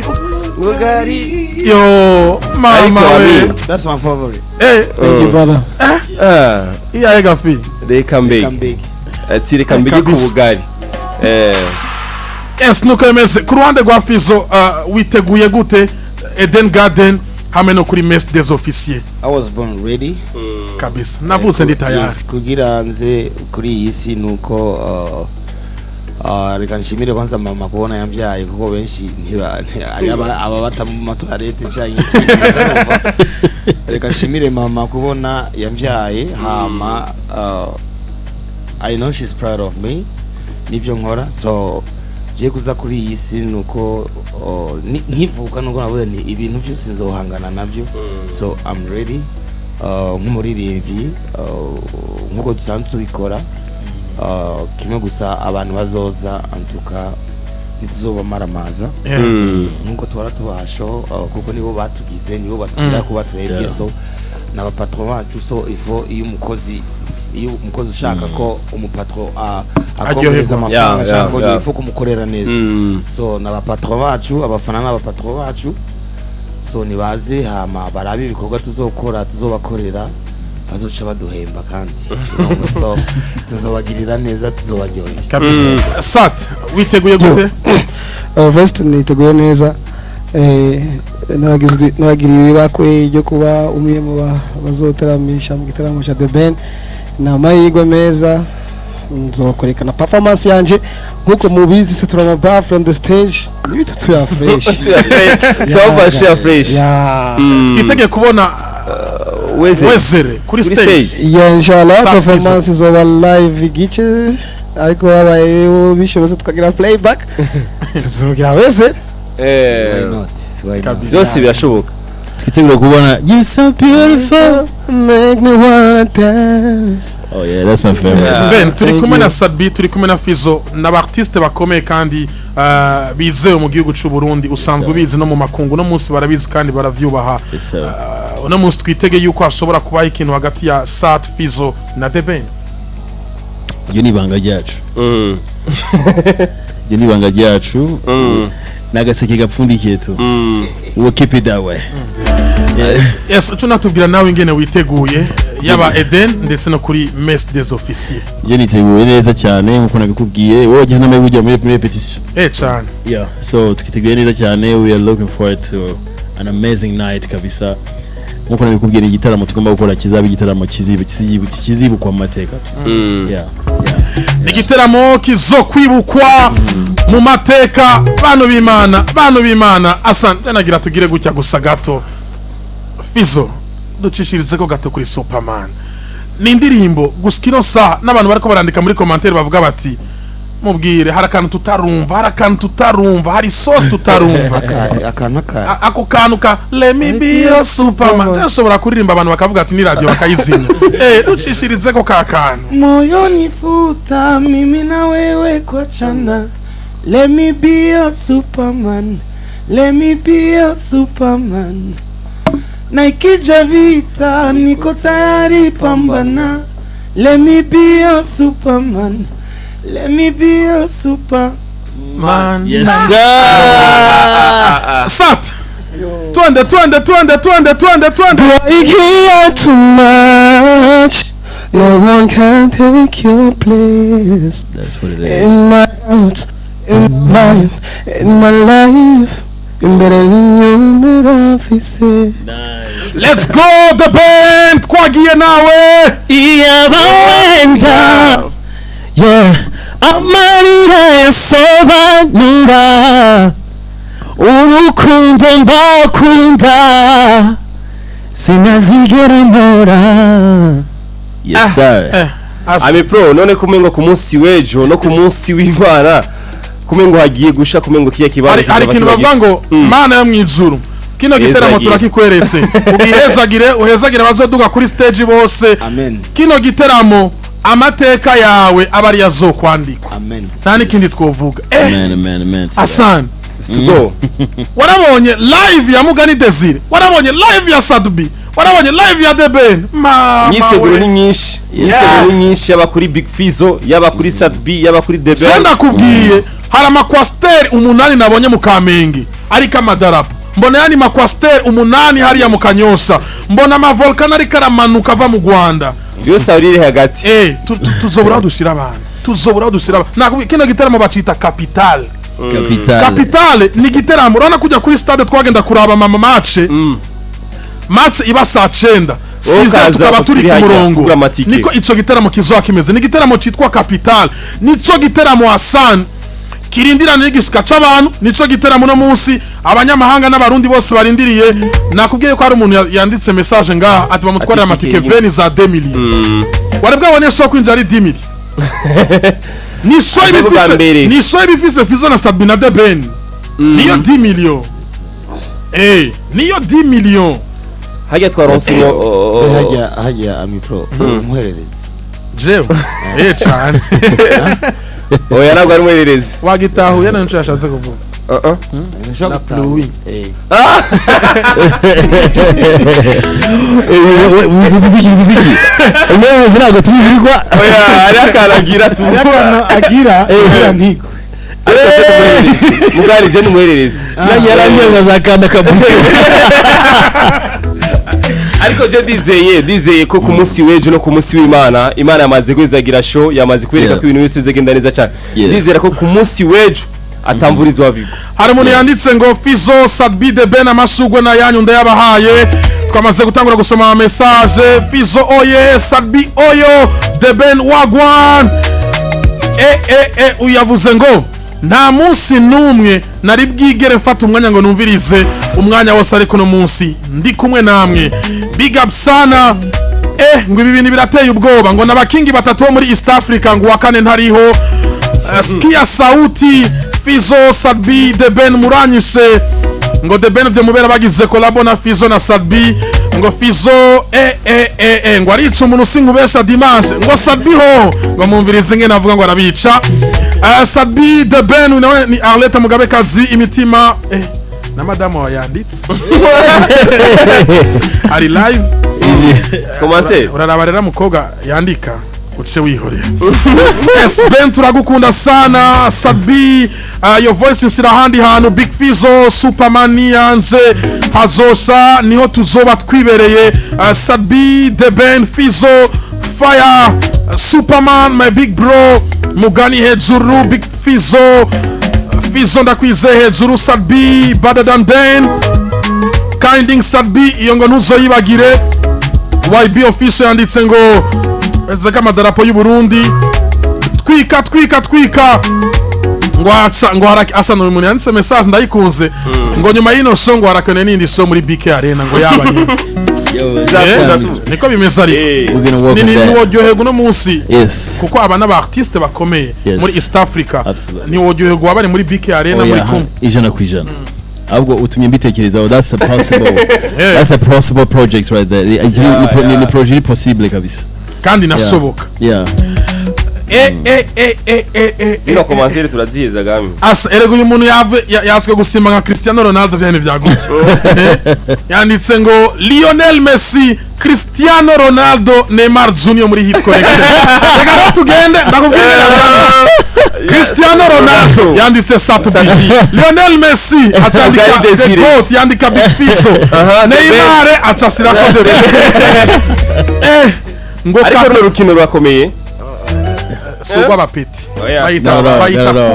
Bugari yo mama we That's my favorite. thank you brother iya ega fi reka mbege ati reka mbege ku Bugari yes nuko yemeze ku ruhande rwa Fizzo witeguye gute Eden Garden hamwe no kuri Messe des Officiers I was born ready. kabisa navuze ndi tayari kugira nze kuri iyi si nuko reka nshimire kwanza mama kubona yambyaye kuko benshi aba bata mu matoilette cyangwa reka nshimire mama kubona yambyaye hama I know she's proud of me nivyo nkora so je kuza kuri iyi si nuko nkivuka nuko navuze ni ibintu byose nzohangana nabyo so I'm ready nk'umuririmbyi nkuko dusanzwe tubikora kimwe gusa abantu bazoza antuka ntizoba maramaza nkuko twara tubasho kuko nibo batugize nibo batugira kuba twebwe so n'abapatron bacu so ifo iyo umukozi ushaka ko umupatron akohereza amafaranga ashaka ifo kumukorera neza so n'abapatron bacu abafana n'abapatron bacu so nibaze hama barabi ibikorwa tuzokora tuzobakorera bazoca baduhemba kandi so tuzobagirira neza tuzobaryohera kabisa Sat witeguye gute first niteguye neza nabagiriye bakwe ryo kuba umwe mu bazoteramisha mu gitaramo cya The Ben n'amahirwe meza nzokorekana performance yanje nkuko mubizi se turama bar from the stage nibitu tuya fresh twitege kubona wezere kuri stage inshallah performance zoba live gice ariko abaye bishobotse tukagira playback tuzogira wese byose birashoboka twitegura kubona you so beautiful make me wanna dance oh yeah that's my favorite Ben turi kumwe na SAT-B turi kumwe na Fizzo n'abartiste bakomeye kandi bizewe mu gihugu cy'u Burundi usanzwe bizi no mu makungu no munsi barabizi kandi baravyubaha no munsi twitege yuko hashobora kubaho ikintu hagati ya SAT Fizzo na The Ben iyo ni banga ryacu iyo ni banga ryacu nagaseke gapfundikiye tu we keep it that way yes tunatubwira nawe ingene witeguye yaba Eden ndetse no kuri Messe des Officiers je niteguye neza cyane nkuko nagikubwiye wowe gize n'amaye kujya muri repetition cyane yeah so twiteguye neza cyane we are looking forward to an amazing night kabisa nkuko nabikubwiye igitaramo tugomba gukora kizaba igitaramo kizibukwa mu mateka yeah igiteramo kizokwibukwa mu mateka bano bimana asante nagira tugire gutya gusa gato Fizzo ducishirize ko gato kuri Superman ni indirimbo guskino sa n'abantu bariko barandika muri commentaire bavuga bati mubwire hari akantu tutarumva hari sauce tutarumva ako kantu ka Let Me Be Your Superman ashobora kuririmba abantu bakavuga ati ni radio bakayizinya ducishirize ko kakantu moyoni futa mimi na wewe kwa chana Let me be your Superman Let me be your Superman na ikija vita niko tayari pambana Let me be your Superman Let me be your Superman yes sir Sat twende do I care too much No one can take your place. That's what it is. In my heart, in my mind, in my life. Let's go the band kwagiye nawe iyabawenda yeah amarira yasobanura urukundo mbakunda sinazigera mpora. Yes sir. Ami pro none kumengo ku munsi wejo no ku munsi w'Imana kumengo hagiye gusha kumengo kiye kibari ari kintu bavuga ngo mana yo mwijuru kino giteramo turakikweretse uhezagire bazoduga kuri stage bose. Amen. Kino giteramo amateka yawe abari yazokwandikwa. Amen. Nani kindi twovuga Amen. Asan sigo warabonye live ya Mugani Desire, warabonye live ya SAT-B, warabonye live ya The Ben. Imyiteguro ni nyinshi, imyiteguro ni nyinshi yaba kuri Big Fizzo, yaba kuri SAT-B, yaba kuri The Ben. Senda kubwiye hari amakwasteri 8 nabonye mu Kamenge ariko amadarapo mbona yani makwasteri 8 hariya mu Kanyosa, mbona amavolcano ari karamanuka ava mu Rwanda yose arire hagati. Tuzobura dushira abantu, nakubwiye kino giteramo bacita Capital. Ni giteramo urana kujya kuri stade twagenda kuraba mama match iba saa 9 siza tukaba turi ku murongo. Niko ico giteramo kizoa kimeze, ni giteramo citwa Capital, nico giteramo Hassan kirindira n'igisika c'abantu, nico giteramo no munsi abanyamahanga n'abarundi bose barindiriye. Nakubwiye ko hari umuntu yanditse message ngaha ati bamutwarira amatike veni za 2 million. Warebwa wone so kwinjira ari 10 million. Ni so ibifise Fizzo na SAT-B na The Ben. Niyo 10 million. Niyo 10 million. Hajya twaronsiyo hajya Ami pro muhererezi. Jewe cyane. Oya nabwo ari muhererezi. Wagitahuye nacyo yashatse kuvuga. La pluie. Muziki. Neza ntabwo tubirwa. Oya ari akaragira tu. Agira ntiko. Mugari je n'umuhererezi. Yaramye ngazakanda kabuke. Ariko je dizeye ko ku munsi wejo no ku munsi w'Imana Imana yamaze kwizagira show, yamaze kwereka ko ibintu byose bizagenda neza cyane. Dizera ko ku munsi wejo atamburizwa vigo. Hari umuntu yanditse ngo Fizzo SAT-B The Ben amashugwe na yanyu ndayabahaye. Twamaze gutangura gusoma ama message. Fizzo oye, SAT-B oyo, The Ben wagwan. Uyavuze ngo nta munsi numwe nari bwigere mfata umwanya ngo numvirize umwanya wose ariko no munsi ndi kumwe namwe. Big up sana. Ngo ibi bintu birateye ubwoba ngo nabakingi batatu muri East Africa ngo wakane ntariho. Skia sauti Fizzo SAT-B The Ben muranyise ngo The Ben byo mubera bagize collabo na Fizzo na SAT-B ngo Fizzo ngo arica umuntu singubesha dimanche ngo SAT-B ho ngo mumvirize nge navuga ngo arabica. SAT-B The Ben ni Arlette Mugabekazi imitima na madame yanditse ari live commenter urarabarera mukobwa yandika uce wihorera. Ben turagukunda sana SAT-B, your voice insira handi hanu Big Fizzo Superman yanje hazosha niho tuzoba twibereye. SAT-B The Ben Fizzo fire Superman my big bro Mugani hejuru Big Fizzo ndakwize hejuru SAT-B better than Ben kinding SAT-B iyo ngo ntuzoyibagire. YB official yanditse ngo ezeka amadarapo y'u Burundi twika ngo asa n'umuntu yanditse message ndayikunze ngo nyuma y'ino so ngo harakane n'indi so muri BK Arena ngo yabanye niko bimeze ari ni wodyohego no munsi kuko abana ba artiste bakomeye muri East Africa ni wodyohego abari muri BK Arena muri kumwe ijana ku ijana. Ahubwo utumye mbitekerezaho that's a possible project right there. Ni project possible kabisa kandi nashoboka. Zino commentaire turaziheza gami. Erego uyu muntu yazwe gusimba nka Cristiano Ronaldo vyane vyaguye. Yanditse ngo Lionel Messi, Cristiano Ronaldo, Neymar Junior muri Hit Conection. Reka tugende ndakubwira Cristiano Ronaldo yanditse SAT-B. Lionel Messi atandika The Goat yandika Big Fizzo. Neymar atasira ko ngo ariko runo rukino rurakomeye sogwa bapeti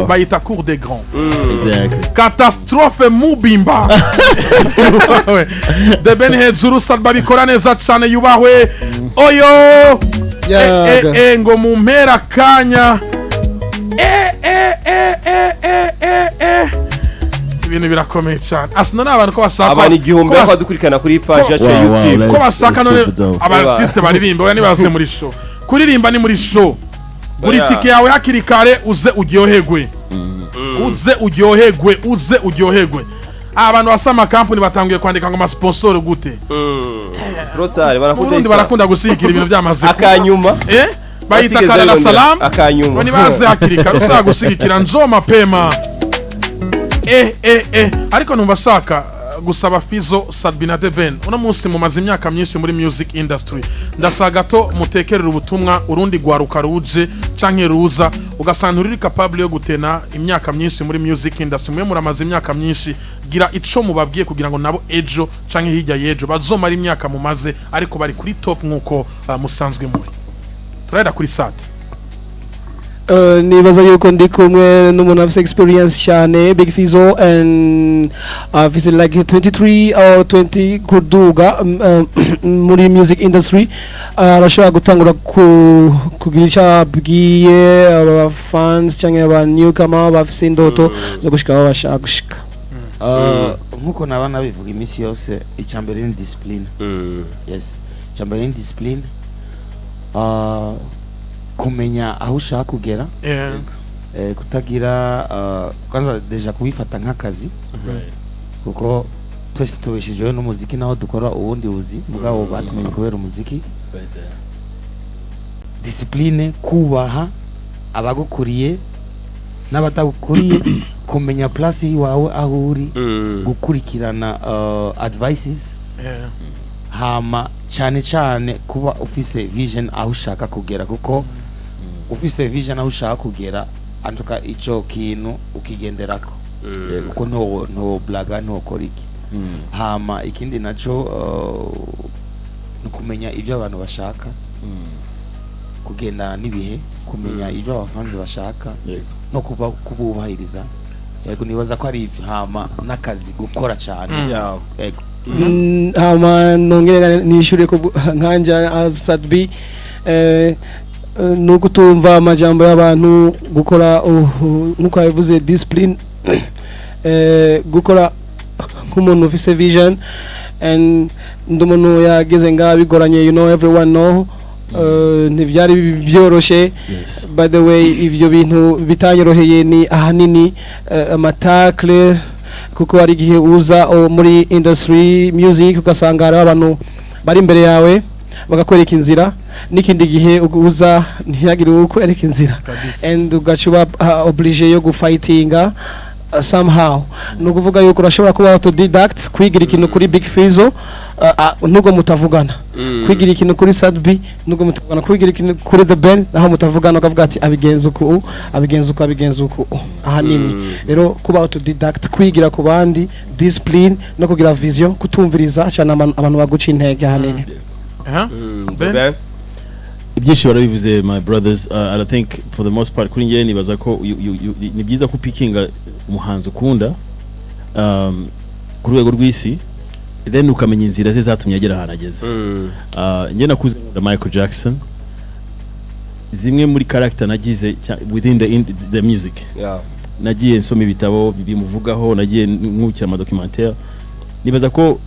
bayita cour des grands. Catastrophe Mubimba The Ben hejuru SAT-B bikora neza cyane yubahwe oyo ngo mu mpera kanya ibintu birakomeye cyane asino n'abantu ko bashaka abantu igihumbi badukurikirana kuri page yacu ya YouTube ko bashaka none abartiste baririmba oya nibaze muri show kuririmba ni muri show buri tike yawe hakiri kare uze uryoherwe uze uryoherwe abantu basama company batangiye kwandika ngo ama sponsor gute Trotari barakunda gusigikira ibintu byamaze akanyuma bayita kana salam akanyuma ni baze hakiri kare usa gusigikira nzo mapema ariko numbashaka gusaba Fizzo SAT-B na The Ben uno munsi mumaze imyaka myinshi muri music industry ndasaga to mutekerera ubutumwa urundi gwaruka ruje canke ruza ugasanga uri capable yo gutena imyaka myinshi muri music industry mwe muramaze imyaka myinshi gira ico mubabwiye kugira ngo nabo ejo canke hirya yejo bazomara imyaka mumaze ariko bari kuri top nkuko musanzwe muri turahera kuri SAT nibaza yuko ndi kumwe n'umuntu afite experience cyane Big Fizzo and afite like 23 or 20 kuduga muri music industry arashobora gutangura kugira icyo abwiye aba fans cyangwa aba newcomer bafite indoto zo gushika aho bashaka gushika nkuko nabana bivuga iminsi yose icyambere ni discipline yes icyambere ni discipline kumenya aho ushaka kugera kutagira kwanza deja kubifata nk'akazi kuko twese tubeshijeho n'umuziki naho dukora ubundi buzi mugabo batumenye kubera umuziki discipline kubaha abagukuriye n'abatagukuriye kumenya place yawe aho uri gukurikirana advices hama cyane kuba ufise vision aho ushaka kugera kuko ufise vision aho ushaka kugera antuka ico kintu ukigenderako kuko no blaga no koriki hama ikindi naco nukumenya ivyo abantu bashaka kugenda nibihe kumenya ivyo abafanzi bashaka no kububahiriza yego nibaza ko ari hama nakazi gukora cyane yego hama nongera nishure ko nkanja SAT-B no kutumva amajambo y'abantu gukora nkuko yavuze discipline gukora nk'umuntu ufise vision and ndumuntu yageze ngabigoranye you know everyone know ntivyari byoroshe by the way ivyo bintu bitanyoroheye ni ahanini amatakle kuko ari gihe uza muri industry music ugasanga hari abantu bari imbere yawe bagakwereka inzira n'ikindi gihe uza ntiyagire uko ereka inzira and ugacuba obligé yo gufightinga somehow no kuvuga yuko urashobora kuba autodidact kwigira ikintu kuri Big Fizzo nugo mutavugana kwigira ikintu kuri SAT-B nugo mutavugana kwigira ikintu kuri The Ben naho mutavugana ukavuga ati abigenza uko ahanini rero kuba autodidact kwigira ku bandi discipline no kugira vision kutumviriza cyane abantu baguca intege ahanini Ben ibyishimo barabivuze my brothers I think for the most part kuri ngiye nibaza ko ni byiza ku pickinga umuhanzi ukunda ku rwego rw'isi then ukamenya inzira ze zatumye agera ahantu ageze ngiye nakuze Michael Jackson zimwe muri character nagize within the music nagiye nsoma ibitabo bimuvugaho nagiye nkukira ama documentaire nibaza ko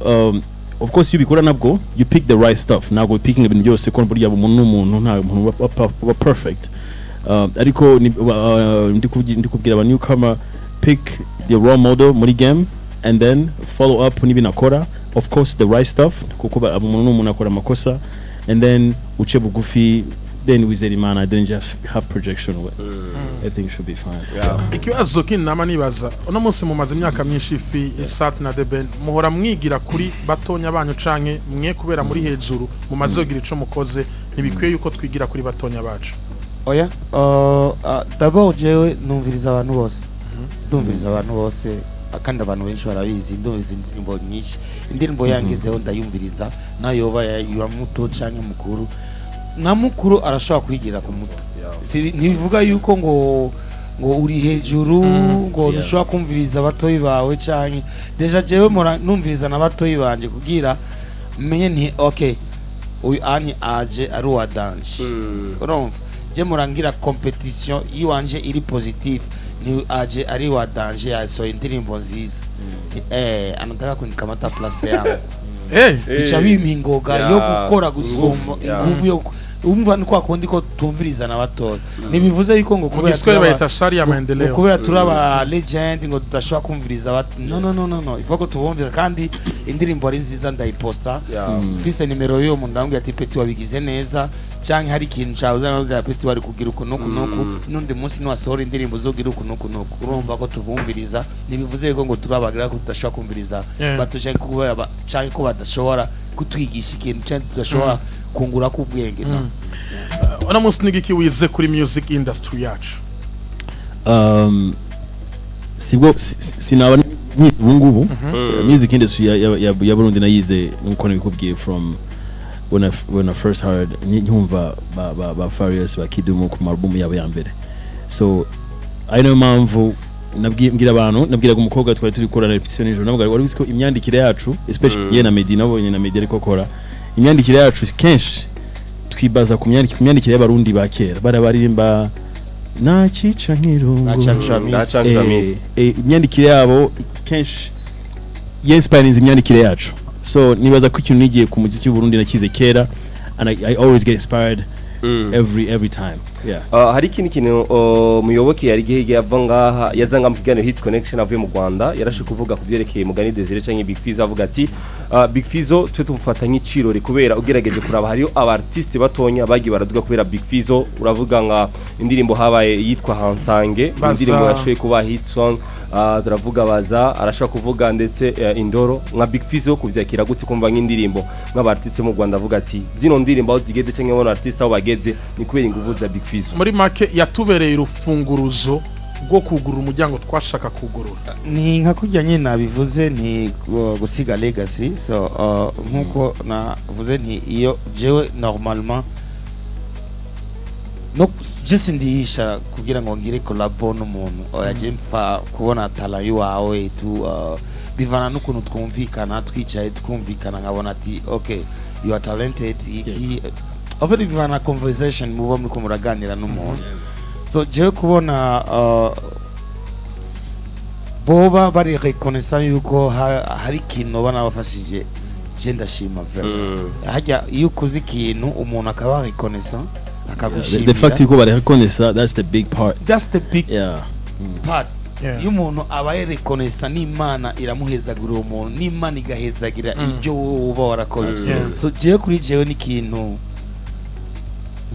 of course you bikora nabwo you pick the right stuff nabwo picking ibintu byose ko burya umuntu n'umuntu nta muntu wa perfect ariko ndikubwira aba newcomer pick the role model muri game and then follow up n'ibintu akora of course the right stuff kuko umuntu n'umuntu akora amakosa and then uce bugufi then wizera imana then just have projection I think should be fine ikibazo kinama nibaza uno munsi mumaze imyaka myinshi fi SAT na The Ben muhora mwigira kuri batonya banyu canke mwe kubera muri hejuru mumaze kugira ico mukoze ntibikwiye yuko twigira kuri batonya bacu oya d'abord jewe numviriza abantu bose kandi abantu benshi barabizi ndumviriza indirimbo nyinshi indirimbo yangezeho ndayumviriza nayo yoba ya muto canke mukuru na mukuru arashobora kwigira ku muto ntibivuga yuko ngo uri hejuru ngo ntushobora kumviriza abatoyi bawe cyane deja jewe numviriza n'abatoyi banje kugira menye nti okay uyu ani aje ari uwa danje urumva je murangira competition yiwanje iri positive ni aje ari wa danje yasohoye indirimbo nziza anataka kunikamata place yangu bica bimpingoga yo gukora gusumba inguvu yo umva niko kundi ko tumviriza n'abatoya nibivuze yuko ngo kubera turaba legend ngo tudashobora kumviriza no ifoko tubumvira kandi indirimbo ari nziza ndayiposta fise nimero yo mundambwe ati peti wabigize neza cyangwa hari ikintu cyawuzana na peti wari kugira uko nuko nundi munsi n'wasohora indirimbo zogira uko nuko urumva ko tubumviriza nibivuze yuko ngo turabagira ko tudashobora kumviriza batuje kuba cyangwa ko badashobora kutwigisha ikintu cyangwa tudashobora kungura ku bwenge ona munsi nigiki wize kuri music industry yacu sibwo sinaba ubungubu music industry ya Burundi nayize nuko nabikubwiye from when I first heard nyumva ba Farious ba Kidumu ku album yabo ya mbere so I know mpamvu nabwira abantu nabwiraga umukobwa twari turi gukora repetition nijoro nabwo wari wiziko imyandikire yacu especially ye na Medi nabonye na Medi ariko akora imyandikire yacu kenshi twibaza ku myandikire y'abarundi ba kera barabarimba nacica nkirungu imyandikire yabo kenshi inspires imyandikire yacu so nibaza ko ikintu nigiye ku muziki w'Uburundi nakize kera and I always get inspired every time hari kintu muyoboke yari gihe yavanga yazanga mu kiganiro Hit Conection avuye mu Rwanda yarashe kuvuga kuvyerekeye Mugani Desire canke Big Fizzo avuga ati Big Fizzo twe tumufata nk'icirore kubera ugerageje kuraba hariyo abartiste batonya bagi baraduga kubera Big Fizzo uravuga nga indirimbo habaye yitwa Hansange indirimbo yashoye kuba hit song turavuga baza arashaka kuvuga ndetse indoro nka Big Fizzo kuvyakira gute kumva nk'indirimbo nk'abartiste mu Rwanda avuga ati zino ndirimbo aho zigeze canke bona artiste aho bageze ni kubera inguvu za Big Fizzo muri make yatubereye urufunguruzo rwo kugurura umuryango twashaka kugurura ni nka kujya nyine nabivuze nti gusiga legacy so nkuko navuze nti iyo jewe normalement no just ndiyisha kugira ngo ngire collabo n'umuntu oyaje mfa kubona talent yawe tu bivana n'ukuntu twumvikana twicaye twumvikana nkabona ati okay you are talented iki over bivana conversation muba muri ko muraganira n'umuntu so jewe kubona boba bari reconnaissant yuko hari ikintu bana bafashije je ndashima vraiment hajya iyo kuzi ikintu umuntu akaba reconnaissant akagushimira the fact yuko bari reconnaissant that's the big part part y'umuntu abaye reconnaissant n'Imana iramuhezagura umuntu n'Imana igahezagira ibyo uba warakoze so jewe kuri jewe n'ikintu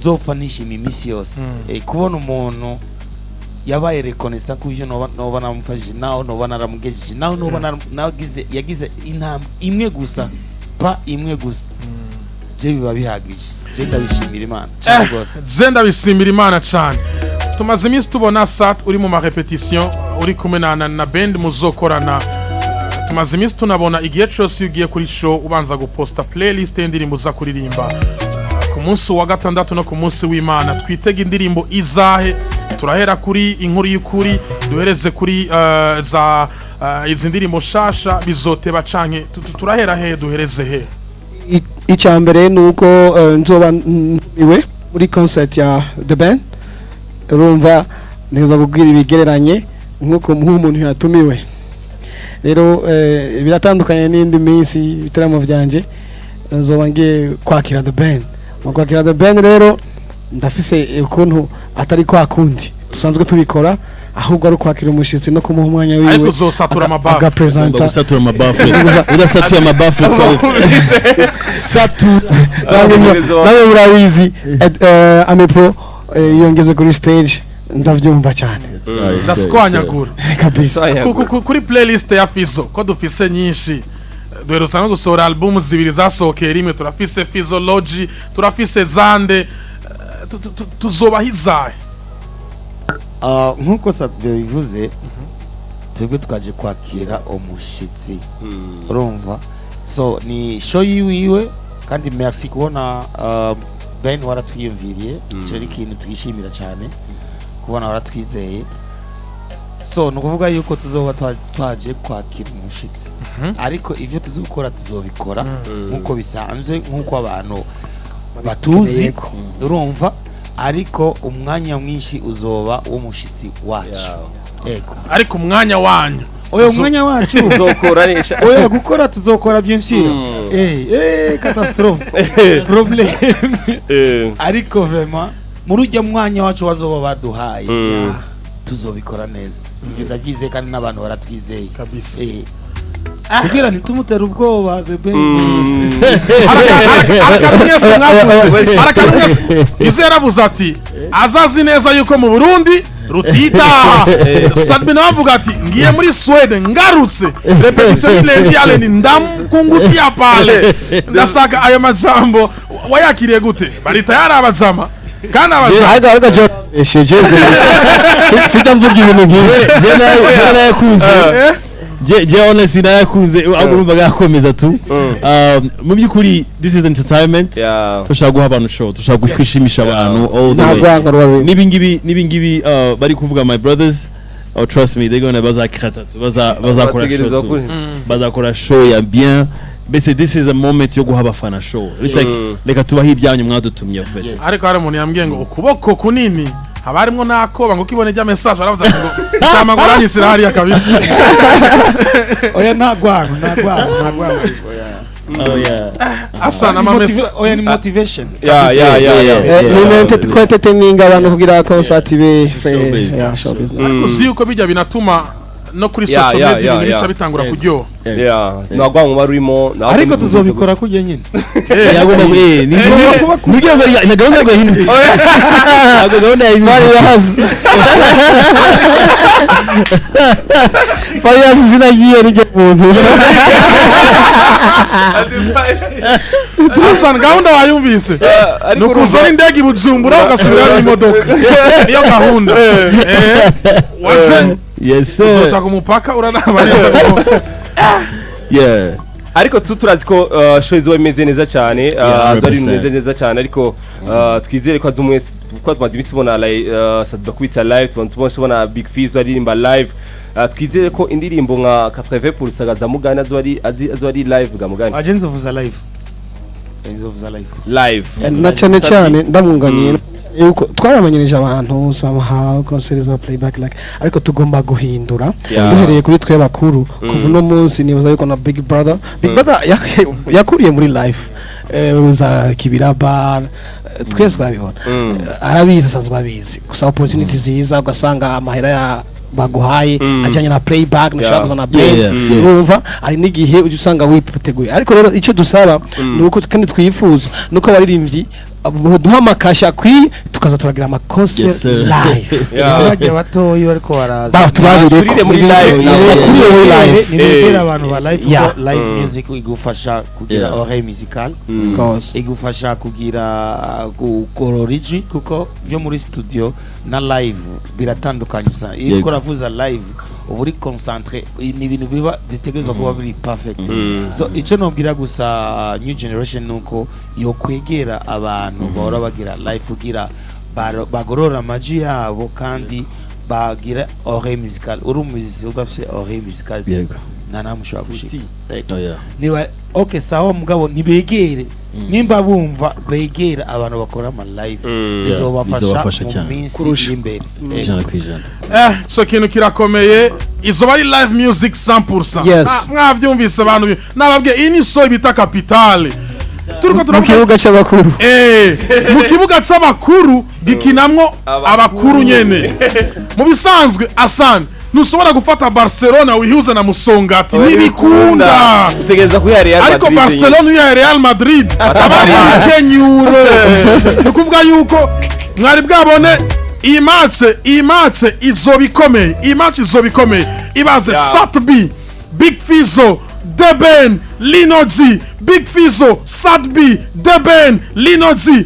zofanisha imisi yose kubona umuntu yabaye reconnaissant kubyo no namufashije naho no banaramugejeje naho no nagize yagize intambwe imwe gusa je biba bihagije je ndabishimira Imana cyane gose je ndabishimira Imana cyane tumaze iminsi tubona SAT uri mu ma repetition uri kumwe na band muzokorana tumaze iminsi tunabona igihe cyose ugiye kuri show ubanza guposta playlist y'indirimbo za kuririmba ku munsi wa gatandatu no ku munsi w'Imana twitega indirimbo izahe turahera kuri inkuru y'ukuri duhereze kuri za izi ndirimbo shasha bizoteba canke turahera he duhereze he icyambere nuko nzoba iwe muri concert ya The Band urumva neza kubwira ibigereranye nkuko umuntu yatumiwe rero biratandukanye n'indi minsi bitaramo byanje nzoba ngiye kwakira The Band kwakira The Band rero ndafise ukuntu atari kwa kundi dusanzwe tubikora ahubwo ari kwakira umushitsi no kumuha umwanya wiwe ariko uzosatura amabafu agapresenta gusatura amabafu udasatura amabafu satu nawe murabizi amepro yongeze kuri stage ndavyumva cyane ndaskwanyagura kabisa kuri playlist ya Fizzo ko dufise nyinshi duheruka no gusohora album zibiri zasohokeye rimwe turafise Fizzology turafise Zande tuzoba hizaye nkuko SAT-B bivuze twebwe twaje kwakira umushitsi urumva so ni show yiwe kandi merci kubona Ben waratwiyumviriye cyo ari ikintu twishimira cyane kubona waratwizeye so no kuvuga yuko tuzoba twaje kwakira umushitsi ariko ivyo tuzokora tuzobikora nkuko bisanzwe nkuko abantu batuzi urumva ariko umwanya mwinshi uzoba w'umushitsi wacu ego ariko umwanya wanyu oya umwanya wacu uzokoranisha oya gukora tuzokora byinshi catastrophe problem ariko vraiment muri ujya mwanya wacu wazoba baduhaye tuzobikora neza ibyo ndavyize kandi n'abantu baratwizeye kabisa kugira ntitumutera ubwoba bebe arakamwese izo yaravuze ati azazi neza yuko mu Burundi rutitaha SAT-B navuga ati ngiye muri Sweden ngarutse repetition ilendiale ni ndamkungutia pale ndasaka ayo majambo wayakiriye gute bari tayari abajama kandi abajama ariko sheje sidamvuga ibintu nk'ibyo je nayakunze je honestly nayakunze agomba gakomeza tu mu byukuri this is entertainment tushaka guha abantu show tushaka kwishimisha abantu all the way nibingibi bari kuvuga my brothers trust me they gonna bazakora show ya bien bese this is a moment yo guha abafana show it's like reka tubaho ibyanyu mwadutumye fete ariko hari umuntu yambwiye ngo ukuboko kunini haba harimo nakoba ngo kibone jya message aravuze ngo tamagoranyisira hariya kabisa oya ntagwano oh yeah asana message oya ni motivation ni entertaining abantu kugira concert be show business uzi uko bijya binatuma no kuri social media ibica bitangura kuryoha nagwa mu barimo ariko tuzobikora kujye nyine yagomba ni mugenge na gahunda yo hindutse ago gahunda y'imari Farias zinagiye ni muntu Tusan gahunda wayumvise nukuzana indege Bujumbura ugasubira mu modoka niyo gahunda waje yes sir uzoca ku mupaka uranaba neza ko yeah ariko turazi ko show izo imeze neza cyane azari imeze neza cyane ariko twizere ko azumwese ko tumaze ibitsibona SAT-B kwita live tubona Big Fizzo aririmba live twizere ko indirimbo nka 80% gaza mugana azari live gamugana agenze vuza live na cyane ndamwunganiye yuko twaramenyereje abantu somehow consider playback like ariko tugomba guhindura duhereye kuri twe bakuru kuva no munsi nibaza yuko na Big Brother yakuriye muri life za kibira bar twese twabibona arabizi asanzwe abizi gusa opportunity ziza ugasanga amahera ya baguhaye ajanye na playback nashaka kuzana band urumva ari nigihe uje usanga wiputeguye ariko rero ico dusaba nuko kandi twifuza nuko baririmbyi duha makasha kwi tukaza turagira ama concert live abajya batoyo ariko baraza turire muri live ni abantu ba live music igufasha kugira oreille musicale igufasha kugira kukororiji kuko byo muri studio na live biratandukanye sana iyo koravuza live uburi concentré ni ibintu biba bitegezwa kuba biri perfect so ico nobwira gusa new generation nuko yo kwegera abantu bahora bagira live kugira bagorora amaji yabo kandi bagira oreille musicale urumuzi udafite oreille musicale nanamushobora gushika niba okay sawa mugabo nibegere nimba bumva begera abantu bakora ama live bizobafasha mu minsi imbere so kintu kirakomeye izo bari live music 100% mwavyumvise abantu nababwiye iyi ni so bita capitale turiko mu kibuga cy'abakuru mu kibuga cy'abakuru gikinamwo abakuru nyene mu bisanzwe asana nushobora gufata Barcelona wihuza na Musongati nibikunda tutegeza ku Real Madrid ariko Barcelona ya Real Madrid abari kenyuro nukuvuga yuko mwari bwabone iyi match izobikomeye ibaze SAT-B Big Fizzo Deben Linoji Big Fizzo SAT-B Deben Linoji